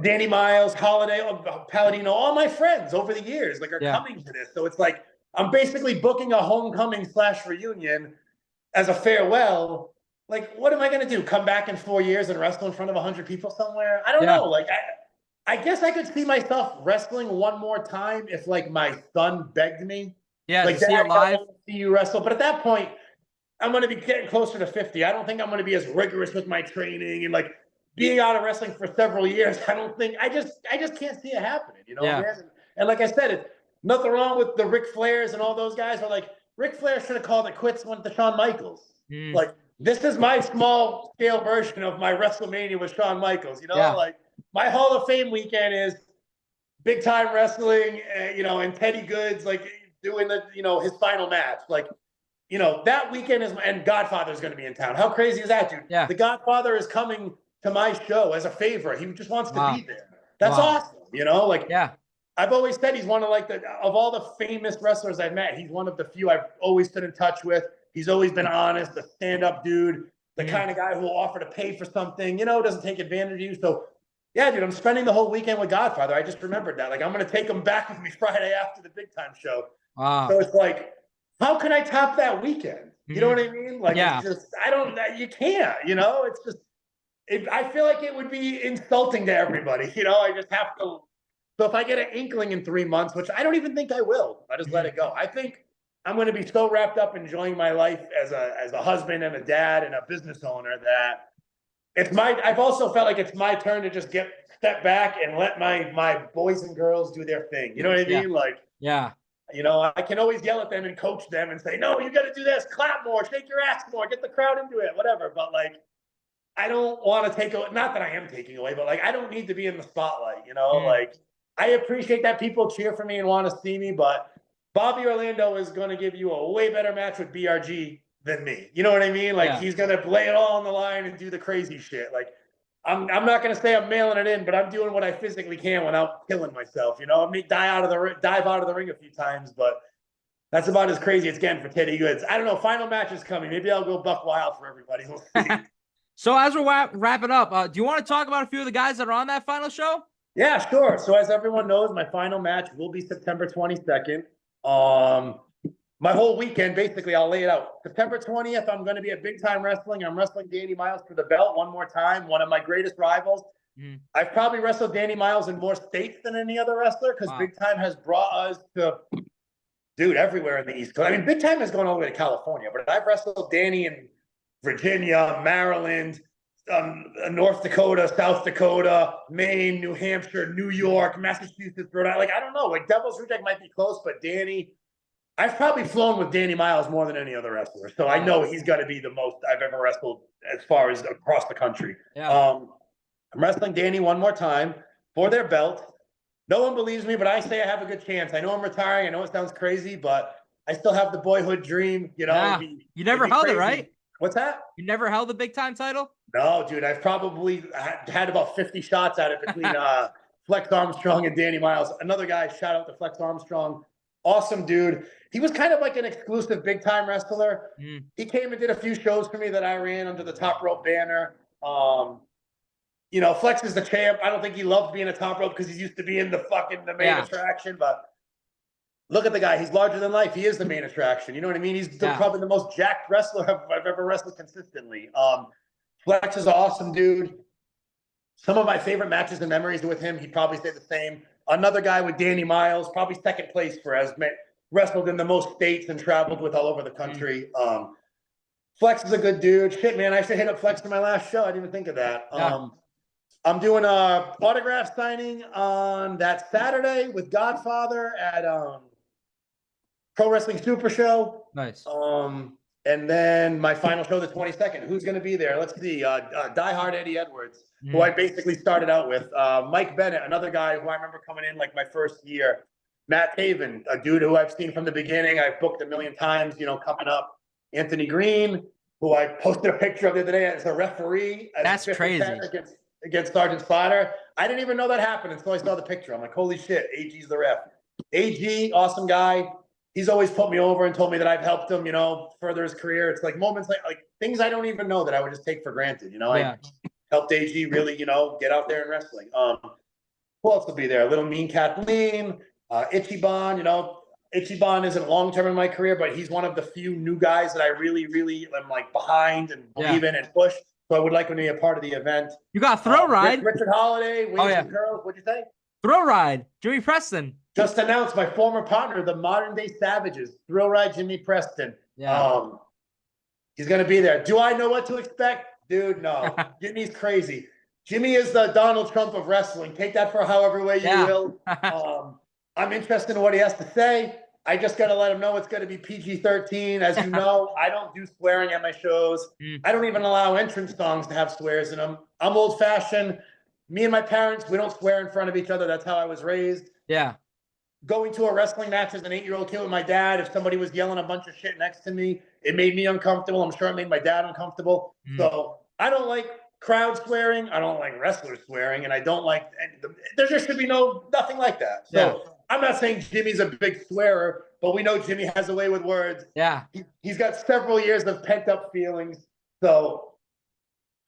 [SPEAKER 1] Danny Miles, Holiday, Palladino, all my friends over the years, like, are coming to this. So it's like, I'm basically booking a homecoming/reunion as a farewell. Like, what am I going to do? Come back in 4 years and wrestle in front of 100 people somewhere? I don't know. Like, I guess I could see myself wrestling one more time if, like, my son begged me.
[SPEAKER 2] Yeah,
[SPEAKER 1] like,
[SPEAKER 2] to see it live.
[SPEAKER 1] I want to see you wrestle. But at that point, I'm going to be getting closer to 50. I don't think I'm going to be as rigorous with my training and, like, being out of wrestling for several years. I don't think – I just can't see it happening, you know? And like I said, it's nothing wrong with the Ric Flairs and all those guys. But, like, Ric Flair should have called it quits when to Shawn Michaels. Like, this is my small scale version of my WrestleMania with Shawn Michaels. You know, like, my Hall of Fame weekend is big time wrestling, and Teddy Goodz, like, doing the, his final match. Like, that weekend is, and Godfather is going to be in town. How crazy is that, dude?
[SPEAKER 2] Yeah.
[SPEAKER 1] The Godfather is coming to my show as a favor. He just wants to be there. That's awesome. Like, I've always said he's one of, like, of all the famous wrestlers I've met, he's one of the few I've always stood in touch with. He's always been honest, a stand-up dude. the kind of guy who will offer to pay for something, doesn't take advantage of you. So, yeah, dude, I'm spending the whole weekend with Godfather. I just remembered that. Like, I'm going to take him back with me Friday after the big time show. So it's like, how can I top that weekend? You know what I mean? Like, it's just, you can't, it's just, I feel like it would be insulting to everybody. I just have to. So if I get an inkling in 3 months, which I don't even think I will, I just let it go. I think I'm going to be so wrapped up enjoying my life as a husband and a dad and a business owner that I've also felt like it's my turn to just step back and let my boys and girls do their thing. You know what I mean? Like, I can always yell at them and coach them and say, no, you got to do this, clap more, shake your ass more, get the crowd into it, whatever. But like, I don't want to take away, not that I am taking away, but like, I don't need to be in the spotlight, like I appreciate that people cheer for me and want to see me, but Bobby Orlando is going to give you a way better match with BRG than me. You know what I mean? Like he's going to lay it all on the line and do the crazy shit. Like I'm not going to say I'm mailing it in, but I'm doing what I physically can without killing myself. I may dive out of the ring a few times, but that's about as crazy as getting for Teddy Goodz. I don't know. Final match is coming. Maybe I'll go buck wild for everybody. We'll see.
[SPEAKER 2] So as we're wrapping up, do you want to talk about a few of the guys that are on that final show?
[SPEAKER 1] Yeah, sure. So as everyone knows, my final match will be September 22nd. My whole weekend, basically, I'll lay it out. September 20th, I'm going to be at Big Time Wrestling. I'm wrestling Danny Miles for the belt one more time, one of my greatest rivals. I've probably wrestled Danny Miles in more states than any other wrestler because Big Time has brought us to, everywhere in the East Coast. I mean, Big Time has gone all the way to California, but I've wrestled Danny in Virginia, Maryland, North Dakota, South Dakota, Maine, New Hampshire, New York, Massachusetts, Rhode Island. Like, I don't know. Like, Devil's Reject might be close, but Danny, I've probably flown with Danny Miles more than any other wrestler. So I know he's got to be the most I've ever wrestled as far as across the country. I'm wrestling Danny one more time for their belt. No one believes me, but I say I have a good chance. I know I'm retiring. I know it sounds crazy, but I still have the boyhood dream. You
[SPEAKER 2] never held it, right?
[SPEAKER 1] What's that?
[SPEAKER 2] You never held the Big Time title?
[SPEAKER 1] No, dude. I've probably had about 50 shots at it between Flex Armstrong and Danny Miles. Another guy, shout out to Flex Armstrong. Awesome dude. He was kind of like an exclusive Big Time wrestler. He came and did a few shows for me that I ran under the Top Rope banner. Flex is the champ. I don't think he loved being a top rope because he's used to being the main attraction, but look at the guy. He's larger than life. He is the main attraction. You know what I mean? He's probably the most jacked wrestler I've ever wrestled consistently. Flex is an awesome dude. Some of my favorite matches and memories with him, he'd probably say the same. Another guy with Danny Miles, probably second place for as wrestled in the most states and traveled with all over the country. Flex is a good dude. Shit, man, I should hit up Flex for my last show. I didn't even think of that. I'm doing a autograph signing on that Saturday with Godfather at Pro Wrestling Super Show.
[SPEAKER 2] Nice.
[SPEAKER 1] And then my final show, the 22nd. Who's going to be there? Let's see. Diehard Eddie Edwards, who I basically started out with. Mike Bennett, another guy who I remember coming in like my first year. Matt Taven, a dude who I've seen from the beginning. I've booked a million times, coming up. Anthony Greene, who I posted a picture of the other day as a referee.
[SPEAKER 2] That's crazy.
[SPEAKER 1] Against Sergeant Slaughter. I didn't even know that happened until I saw the picture. I'm like, holy shit, AG's the ref. AG, awesome guy. He's always put me over and told me that I've helped him, further his career. It's like moments like things I don't even know that I would just take for granted. I helped AG really, get out there in wrestling. Who else will be there? Little Mean Kathleen, Ichiban, Ichiban isn't long-term in my career, but he's one of the few new guys that I really, really am like behind and believe in and push. So I would like him to be a part of the event.
[SPEAKER 2] You got Thrillride.
[SPEAKER 1] Richard Holiday, Wings and Girls. What'd you say?
[SPEAKER 2] Thrillride. Jimmy Preston.
[SPEAKER 1] Just announced my former partner, the Modern Day Savages. Thrillride Jimmy Preston.
[SPEAKER 2] Yeah.
[SPEAKER 1] He's going to be there. Do I know what to expect? Dude, no. Jimmy's crazy. Jimmy is the Donald Trump of wrestling. Take that for however way you will. I'm interested in what he has to say. I just got to let him know it's going to be PG-13. As you know, I don't do swearing at my shows. I don't even allow entrance songs to have swears in them. I'm old-fashioned. Me and my parents, we don't swear in front of each other. That's how I was raised.
[SPEAKER 2] Yeah.
[SPEAKER 1] Going to a wrestling match as an 8-year-old kid with my dad, if somebody was yelling a bunch of shit next to me, it made me uncomfortable. I'm sure it made my dad uncomfortable. So I don't like crowd swearing. I don't like wrestlers swearing. And I don't like – there just should be nothing like that. So I'm not saying Jimmy's a big swearer, but we know Jimmy has a way with words.
[SPEAKER 2] Yeah.
[SPEAKER 1] He's got several years of pent-up feelings. So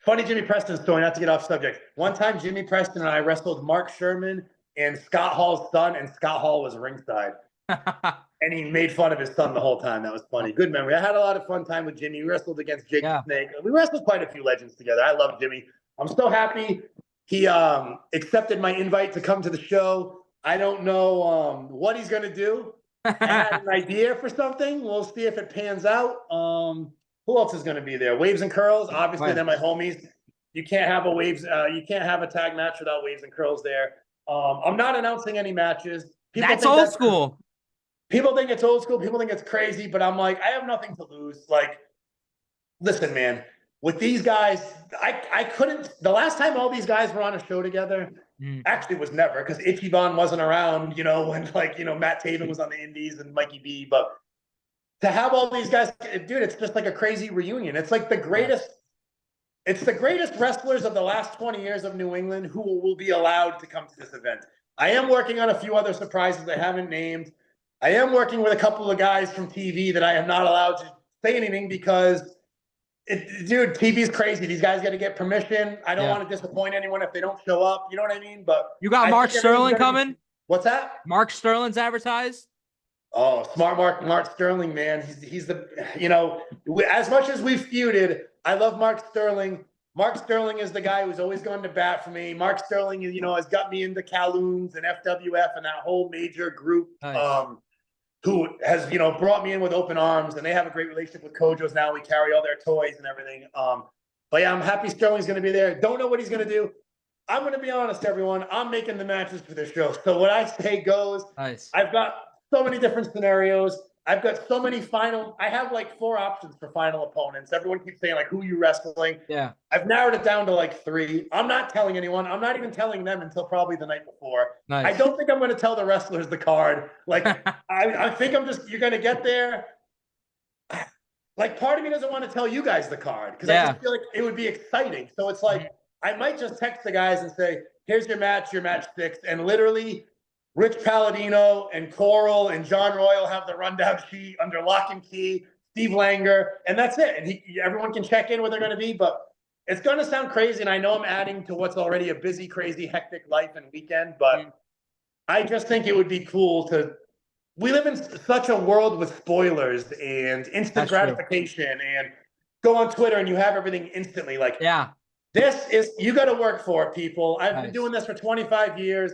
[SPEAKER 1] Funny Jimmy Preston story, not to get off subject. One time, Jimmy Preston and I wrestled Mark Sherman and Scott Hall's son, and Scott Hall was ringside. And he made fun of his son the whole time. That was funny. Good memory. I had a lot of fun time with Jimmy. We wrestled against Jake the Snake. We wrestled quite a few legends together. I love Jimmy. I'm so happy he accepted my invite to come to the show. I don't know what he's going to do. I had an idea for something. We'll see if it pans out. Who else is going to be there? Waves and Curls. Obviously, they're my homies. You can't have a tag match without Waves and Curls there. I'm not announcing any matches.
[SPEAKER 2] That's old school.
[SPEAKER 1] People think it's old school. People think it's crazy, but I'm like, I have nothing to lose. Like, listen, man, with these guys, I couldn't. The last time all these guys were on a show together, actually was never, because Ichiban wasn't around, when Matt Taven was on the Indies and Mikey B. But to have all these guys, dude, it's just like a crazy reunion. It's like the greatest. It's the greatest wrestlers of the last 20 years of New England who will be allowed to come to this event. I am working on a few other surprises I haven't named. I am working with a couple of guys from TV that I am not allowed to say anything because, dude, TV's crazy. These guys got to get permission. I don't want to disappoint anyone if they don't show up. You know what I mean? But
[SPEAKER 2] you got Mark Sterling coming?
[SPEAKER 1] What's that?
[SPEAKER 2] Mark Sterling's advertised?
[SPEAKER 1] Oh, smart Mark Sterling, man. He's the, as much as we've feuded, I love Mark Sterling. Mark Sterling is the guy who's always gone to bat for me. Mark Sterling, has got me into Calhoun's and FWF and that whole major group. Nice. Who has, brought me in with open arms, and they have a great relationship with Cojo's now. We carry all their toys and everything. But yeah, I'm happy Sterling's going to be there. Don't know what he's going to do. I'm going to be honest, everyone. I'm making the matches for this show. So what I say goes.
[SPEAKER 2] Nice.
[SPEAKER 1] I've got so many different scenarios. I've got so many I have like 4 options for final opponents. Everyone keeps saying like, who are you wrestling?
[SPEAKER 2] Yeah.
[SPEAKER 1] I've narrowed it down to like 3. I'm not telling anyone. I'm not even telling them until probably the night before.
[SPEAKER 2] Nice.
[SPEAKER 1] I don't think I'm going to tell the wrestlers the card. Like, I think you're going to get there. Like, part of me doesn't want to tell you guys the card because I just feel like it would be exciting. So it's like, I might just text the guys and say, here's your match 6. And literally, Rich Palladino and Coral and John Royal have the rundown sheet under lock and key, Steve Langer, and that's it. And everyone can check in where they're going to be, but it's going to sound crazy. And I know I'm adding to what's already a busy, crazy, hectic life and weekend, but I just think it would be cool we live in such a world with spoilers and instant gratification and go on Twitter and you have everything instantly. Like, you got to work for it, people. I've been doing this for 25 years.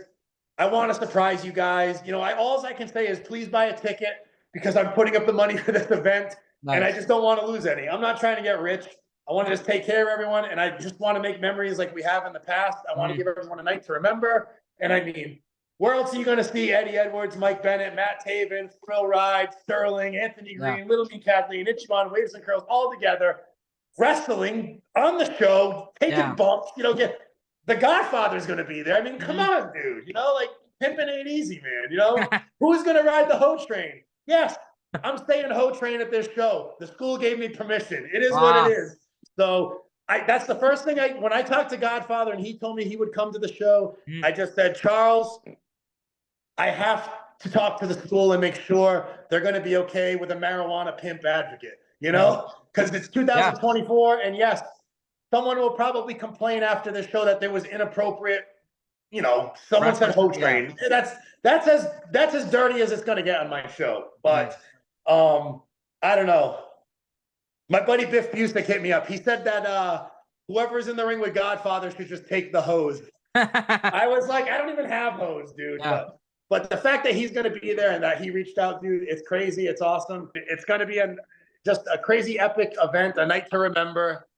[SPEAKER 1] I want to surprise you guys. All I can say is please buy a ticket because I'm putting up the money for this event and I just don't want to lose any. I'm not trying to get rich. I want to just take care of everyone and I just want to make memories like we have in the past. I want to give everyone a night to remember. And I mean, where else are you going to see Eddie Edwards, Mike Bennett, Matt Taven, Thrillride, Sterling, Anthony Greene, Little Mean Kathleen, Ichiban, Waves and Curls all together, wrestling on the show, taking bumps, the Godfather's going to be there. I mean, come on, dude. Like, pimping ain't easy, man. Who's going to ride the Ho Train? Yes, I'm staying Ho Train at this show. The school gave me permission. It is what it is. So that's the first thing when I talked to Godfather and he told me he would come to the show, I just said, Charles, I have to talk to the school and make sure they're going to be okay with a marijuana pimp advocate, because it's 2024. And yes, someone will probably complain after the show that there was inappropriate, someone said Ho Train. That's as dirty as it's going to get on my show. But I don't know. My buddy Biff Busick hit me up. He said that whoever's in the ring with Godfather should just take the hose. I was like, I don't even have hose, dude. Yeah. But the fact that he's going to be there and that he reached out, dude, it's crazy. It's awesome. It's going to be just a crazy, epic event, a night to remember.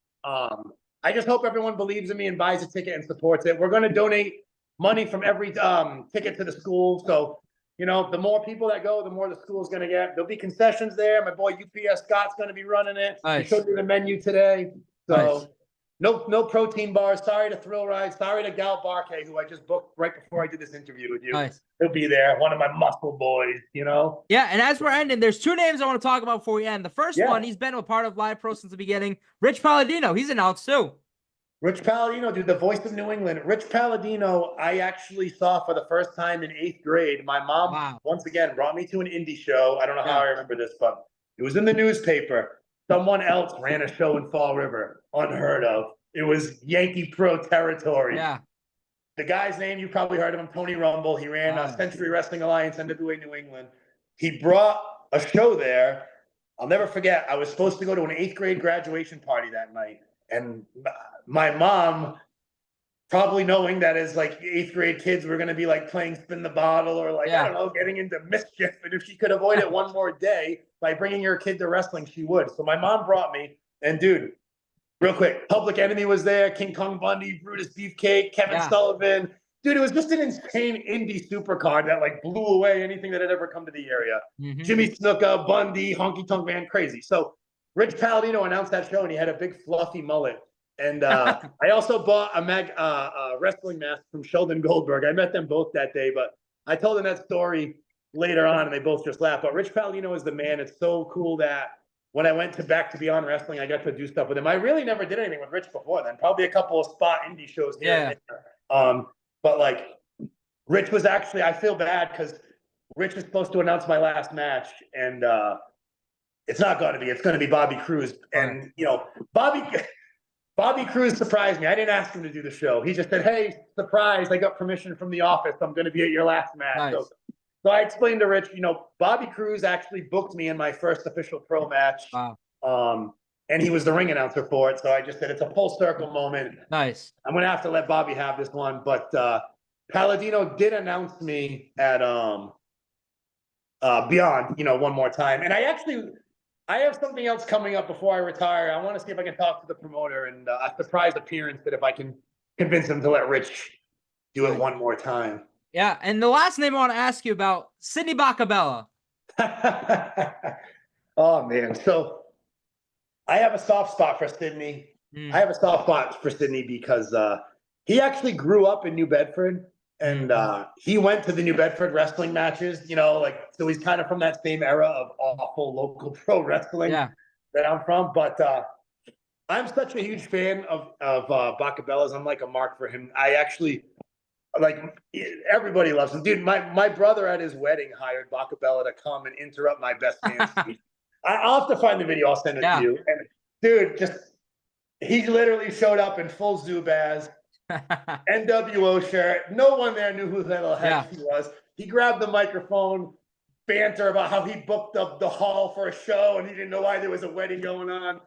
[SPEAKER 1] I just hope everyone believes in me and buys a ticket and supports it. We're going to donate money from every ticket to the school. So, the more people that go, the more the school's going to get. There'll be concessions there. My boy UPS Scott's going to be running it. Nice. He showed me the menu today. So no protein bars. Sorry to Thrillride. Sorry to Gal Barkay, who I just booked right before I did this interview with you. Nice. He'll be there. One of my muscle boys,
[SPEAKER 2] Yeah, and as we're ending, there's 2 names I want to talk about before we end. The first one, he's been a part of Live Pro since the beginning. Rich Palladino. He's announced too.
[SPEAKER 1] Rich Palladino, dude, the voice of New England. Rich Palladino, I actually saw for the first time in 8th grade. My mom, once again, brought me to an indie show. I don't know how I remember this, but it was in the newspaper. Someone else ran a show in Fall River. Unheard of. it was Yankee Pro territory.
[SPEAKER 2] Yeah.
[SPEAKER 1] The guy's name, you probably heard of him, Tony Rumble. He ran Century Wrestling Alliance, NWA New England. He brought a show there. I'll never forget. I was supposed to go to an 8th grade graduation party that night. And my mom, probably knowing that as like 8th grade kids, we're going to be like playing spin the bottle or like, I don't know, getting into mischief. And if she could avoid it one more day by bringing her kid to wrestling, she would. So my mom brought me. And dude, real quick, Public Enemy was there, King Kong Bundy, Brutus Beefcake, Kevin Sullivan. Dude, it was just an insane indie supercard that like blew away anything that had ever come to the area. Jimmy Snuka, Bundy, Honky Tonk Man, crazy. So Rich Palladino announced that show, and he had a big fluffy mullet. And I also bought a wrestling mask from Sheldon Goldberg. I met them both that day, but I told them that story later on, and they both just laughed. But Rich Palladino is the man. It's so cool that when I went back to Beyond Wrestling, I got to do stuff with him. I really never did anything with Rich before then. Probably a couple of spot indie shows here and there. But like, Rich was actually, I feel bad because Rich was supposed to announce my last match, and it's not going to be. It's going to be Bobby Cruz. And, you know, Bobby Cruz surprised me. I didn't ask him to do the show. He just said, hey, surprise, I got permission from the office. I'm going to be at your last match.
[SPEAKER 2] Nice.
[SPEAKER 1] So I explained to Rich, you know, Bobby Cruz actually booked me in my first official pro match. Wow. And he was the ring announcer for it. So I just said, it's a full circle moment.
[SPEAKER 2] Nice.
[SPEAKER 1] I'm going to have to let Bobby have this one. But Palladino did announce me at Beyond, you know, one more time. And I have something else coming up before I retire. I want to see if I can talk to the promoter and a surprise appearance that if I can convince him to let Rich do it one more time.
[SPEAKER 2] Yeah, and the last name I want to ask you about, Sidney Bakabella.
[SPEAKER 1] Oh, man. So I have a soft spot for Sidney. I have a soft spot for Sidney because he actually grew up in New Bedford, and he went to the New Bedford wrestling matches, you know, like, so he's kind of from that same era of awful local pro wrestling that I'm from. But I'm such a huge fan of Bakabella's. I'm like a mark for him. I actually... like, everybody loves him. Dude, my brother at his wedding hired Bakabella to come and interrupt my best man speech. I'll have to find the video. I'll send it to you. And dude, he literally showed up in full Zubaz, NWO shirt. No one there knew who the heck he was. He grabbed the microphone, banter about how he booked the hall for a show and he didn't know why there was a wedding going on.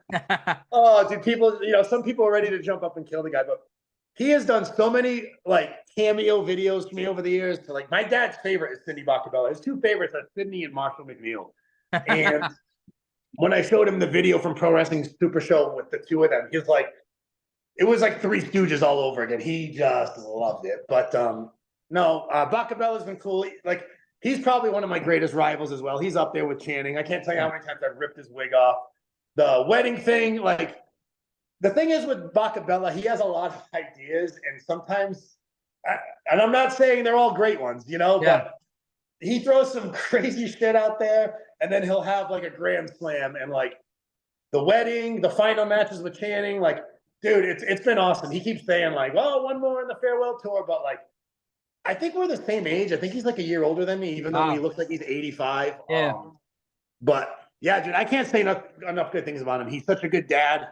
[SPEAKER 1] Oh, dude, people, you know, some people are ready to jump up and kill the guy, but he has done so many like cameo videos to me over the years. To like, my dad's favorite is Sidney Bakabella. His two favorites are Sidney and Marshall McNeil. And when I showed him the video from Pro Wrestling Super Show with the two of them, he was like, it was like Three Stooges all over again. He just loved it. But no, Bakabella's been cool. Like, he's probably one of my greatest rivals as well. He's up there with Channing. I can't tell you how many times I've ripped his wig off. The wedding thing, like, the thing is with Bakabella, he has a lot of ideas, and sometimes, and I'm not saying they're all great ones, you know, but he throws some crazy shit out there, and then he'll have like a grand slam, and like the wedding, the final matches with Channing, like, dude, it's been awesome. He keeps saying like, well, one more in the farewell tour, but like, I think we're the same age. I think he's like a year older than me, even though he looks like he's 85.
[SPEAKER 2] Yeah.
[SPEAKER 1] But yeah, dude, I can't say enough good things about him. He's such a good dad.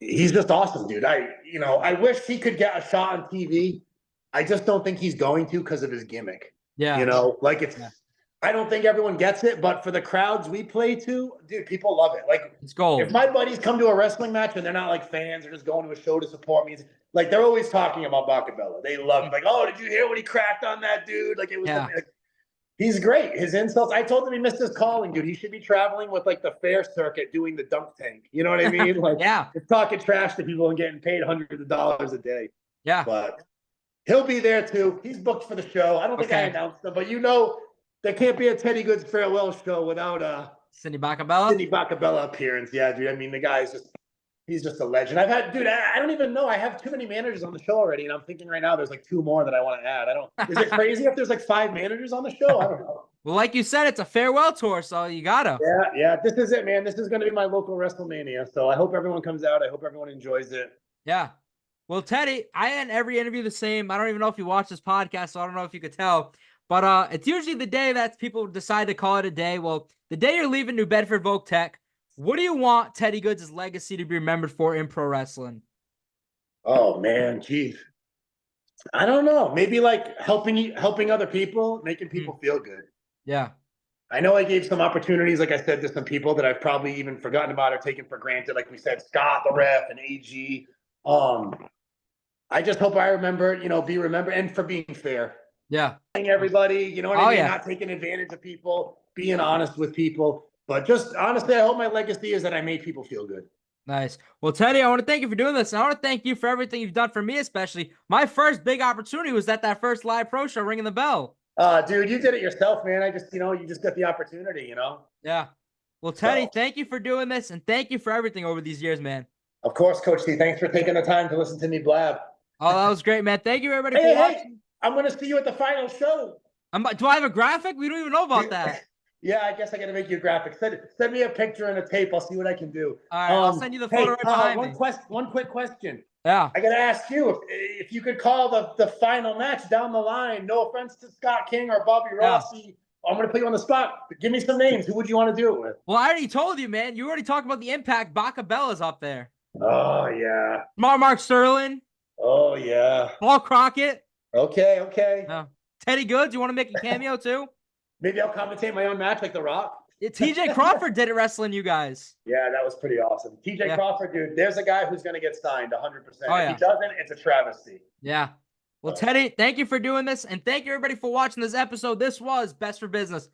[SPEAKER 1] He's just awesome, dude. I wish he could get a shot on TV. I just don't think he's going to because of his gimmick. Yeah. You know, like I don't think everyone gets it, but for the crowds we play to, dude, people love it. Like,
[SPEAKER 2] it's gold.
[SPEAKER 1] If my buddies come to a wrestling match and they're not like fans, they're just going to a show to support me, like, they're always talking about Bakabella. They love it. Like, oh, did you hear what he cracked on that dude? Like, it was like, he's great. His insults. I told him he missed his calling, dude. He should be traveling with like the fair circuit doing the dunk tank. You know what I mean? Like, just talking trash to people and getting paid hundreds of dollars a day. Yeah. But he'll be there too. He's booked for the show. I don't think I announced him, but you know, there can't be a Teddy Goodz farewell show without a
[SPEAKER 2] Sidney Bakabella
[SPEAKER 1] appearance. Yeah, dude. I mean, the guy's he's just a legend. I don't even know. I have too many managers on the show already, and I'm thinking right now there's like 2 more that I want to add. Is it crazy if there's like 5 managers on the show? I don't know.
[SPEAKER 2] Well, like you said, it's a farewell tour, so you gotta.
[SPEAKER 1] Yeah. This is it, man. This is going to be my local WrestleMania. So I hope everyone comes out. I hope everyone enjoys it.
[SPEAKER 2] Yeah. Well, Teddy, I end every interview the same. I don't even know if you watch this podcast, so I don't know if you could tell. But it's usually the day that people decide to call it a day. Well, the day you're leaving New Bedford Vogue Tech What do you want Teddy Goodz' legacy to be remembered for in pro wrestling?
[SPEAKER 1] Oh man, geez. I don't know. Maybe like helping other people, making people feel good.
[SPEAKER 2] Yeah.
[SPEAKER 1] I know I gave some opportunities, like I said, to some people that I've probably even forgotten about or taken for granted. Like we said, Scott, the ref, and AG. I just hope I remember, be remembered, and for being fair.
[SPEAKER 2] Yeah.
[SPEAKER 1] Everybody, you know what I mean? Yeah. Not taking advantage of people, being honest with people. But just honestly, I hope my legacy is that I made people feel good.
[SPEAKER 2] Nice. Well, Teddy, I want to thank you for doing this. And I want to thank you for everything you've done for me, especially. My first big opportunity was at that first live pro show, ringing the bell.
[SPEAKER 1] Dude, you did it yourself, man. I just, you just got the opportunity,
[SPEAKER 2] Yeah. Well, Teddy, thank you for doing this, and thank you for everything over these years, man.
[SPEAKER 1] Of course, Coach C. Thanks for taking the time to listen to me blab.
[SPEAKER 2] Oh, that was great, man. Thank you, everybody, for watching.
[SPEAKER 1] Hey, I'm going to see you at the final show.
[SPEAKER 2] Do I have a graphic? We don't even know about that.
[SPEAKER 1] Yeah, I guess I got to make you a graphic. Send me a picture and a tape. I'll see what I can do.
[SPEAKER 2] All right, I'll send you the photo right behind me.
[SPEAKER 1] One quick question.
[SPEAKER 2] Yeah.
[SPEAKER 1] I got to ask you, if you could call the final match down the line, no offense to Scott King or Bobby Rossi, I'm going to put you on the spot. Give me some names. Who would you want to do it with?
[SPEAKER 2] Well, I already told you, man. You already talked about the Impact. Bakabella's up there.
[SPEAKER 1] Oh, yeah.
[SPEAKER 2] Mark Sterling.
[SPEAKER 1] Oh, yeah.
[SPEAKER 2] Paul Crockett.
[SPEAKER 1] Okay.
[SPEAKER 2] Teddy Goodz. You want to make a cameo, too?
[SPEAKER 1] Maybe I'll commentate my own match like The Rock.
[SPEAKER 2] TJ Crawford did it wrestling you guys.
[SPEAKER 1] Yeah, that was pretty awesome. TJ Crawford, dude, there's a guy who's going to get signed 100%.
[SPEAKER 2] Oh, yeah.
[SPEAKER 1] If he doesn't, it's a travesty.
[SPEAKER 2] Yeah. Well, Teddy, thank you for doing this, and thank you, everybody, for watching this episode. This was Best for Business.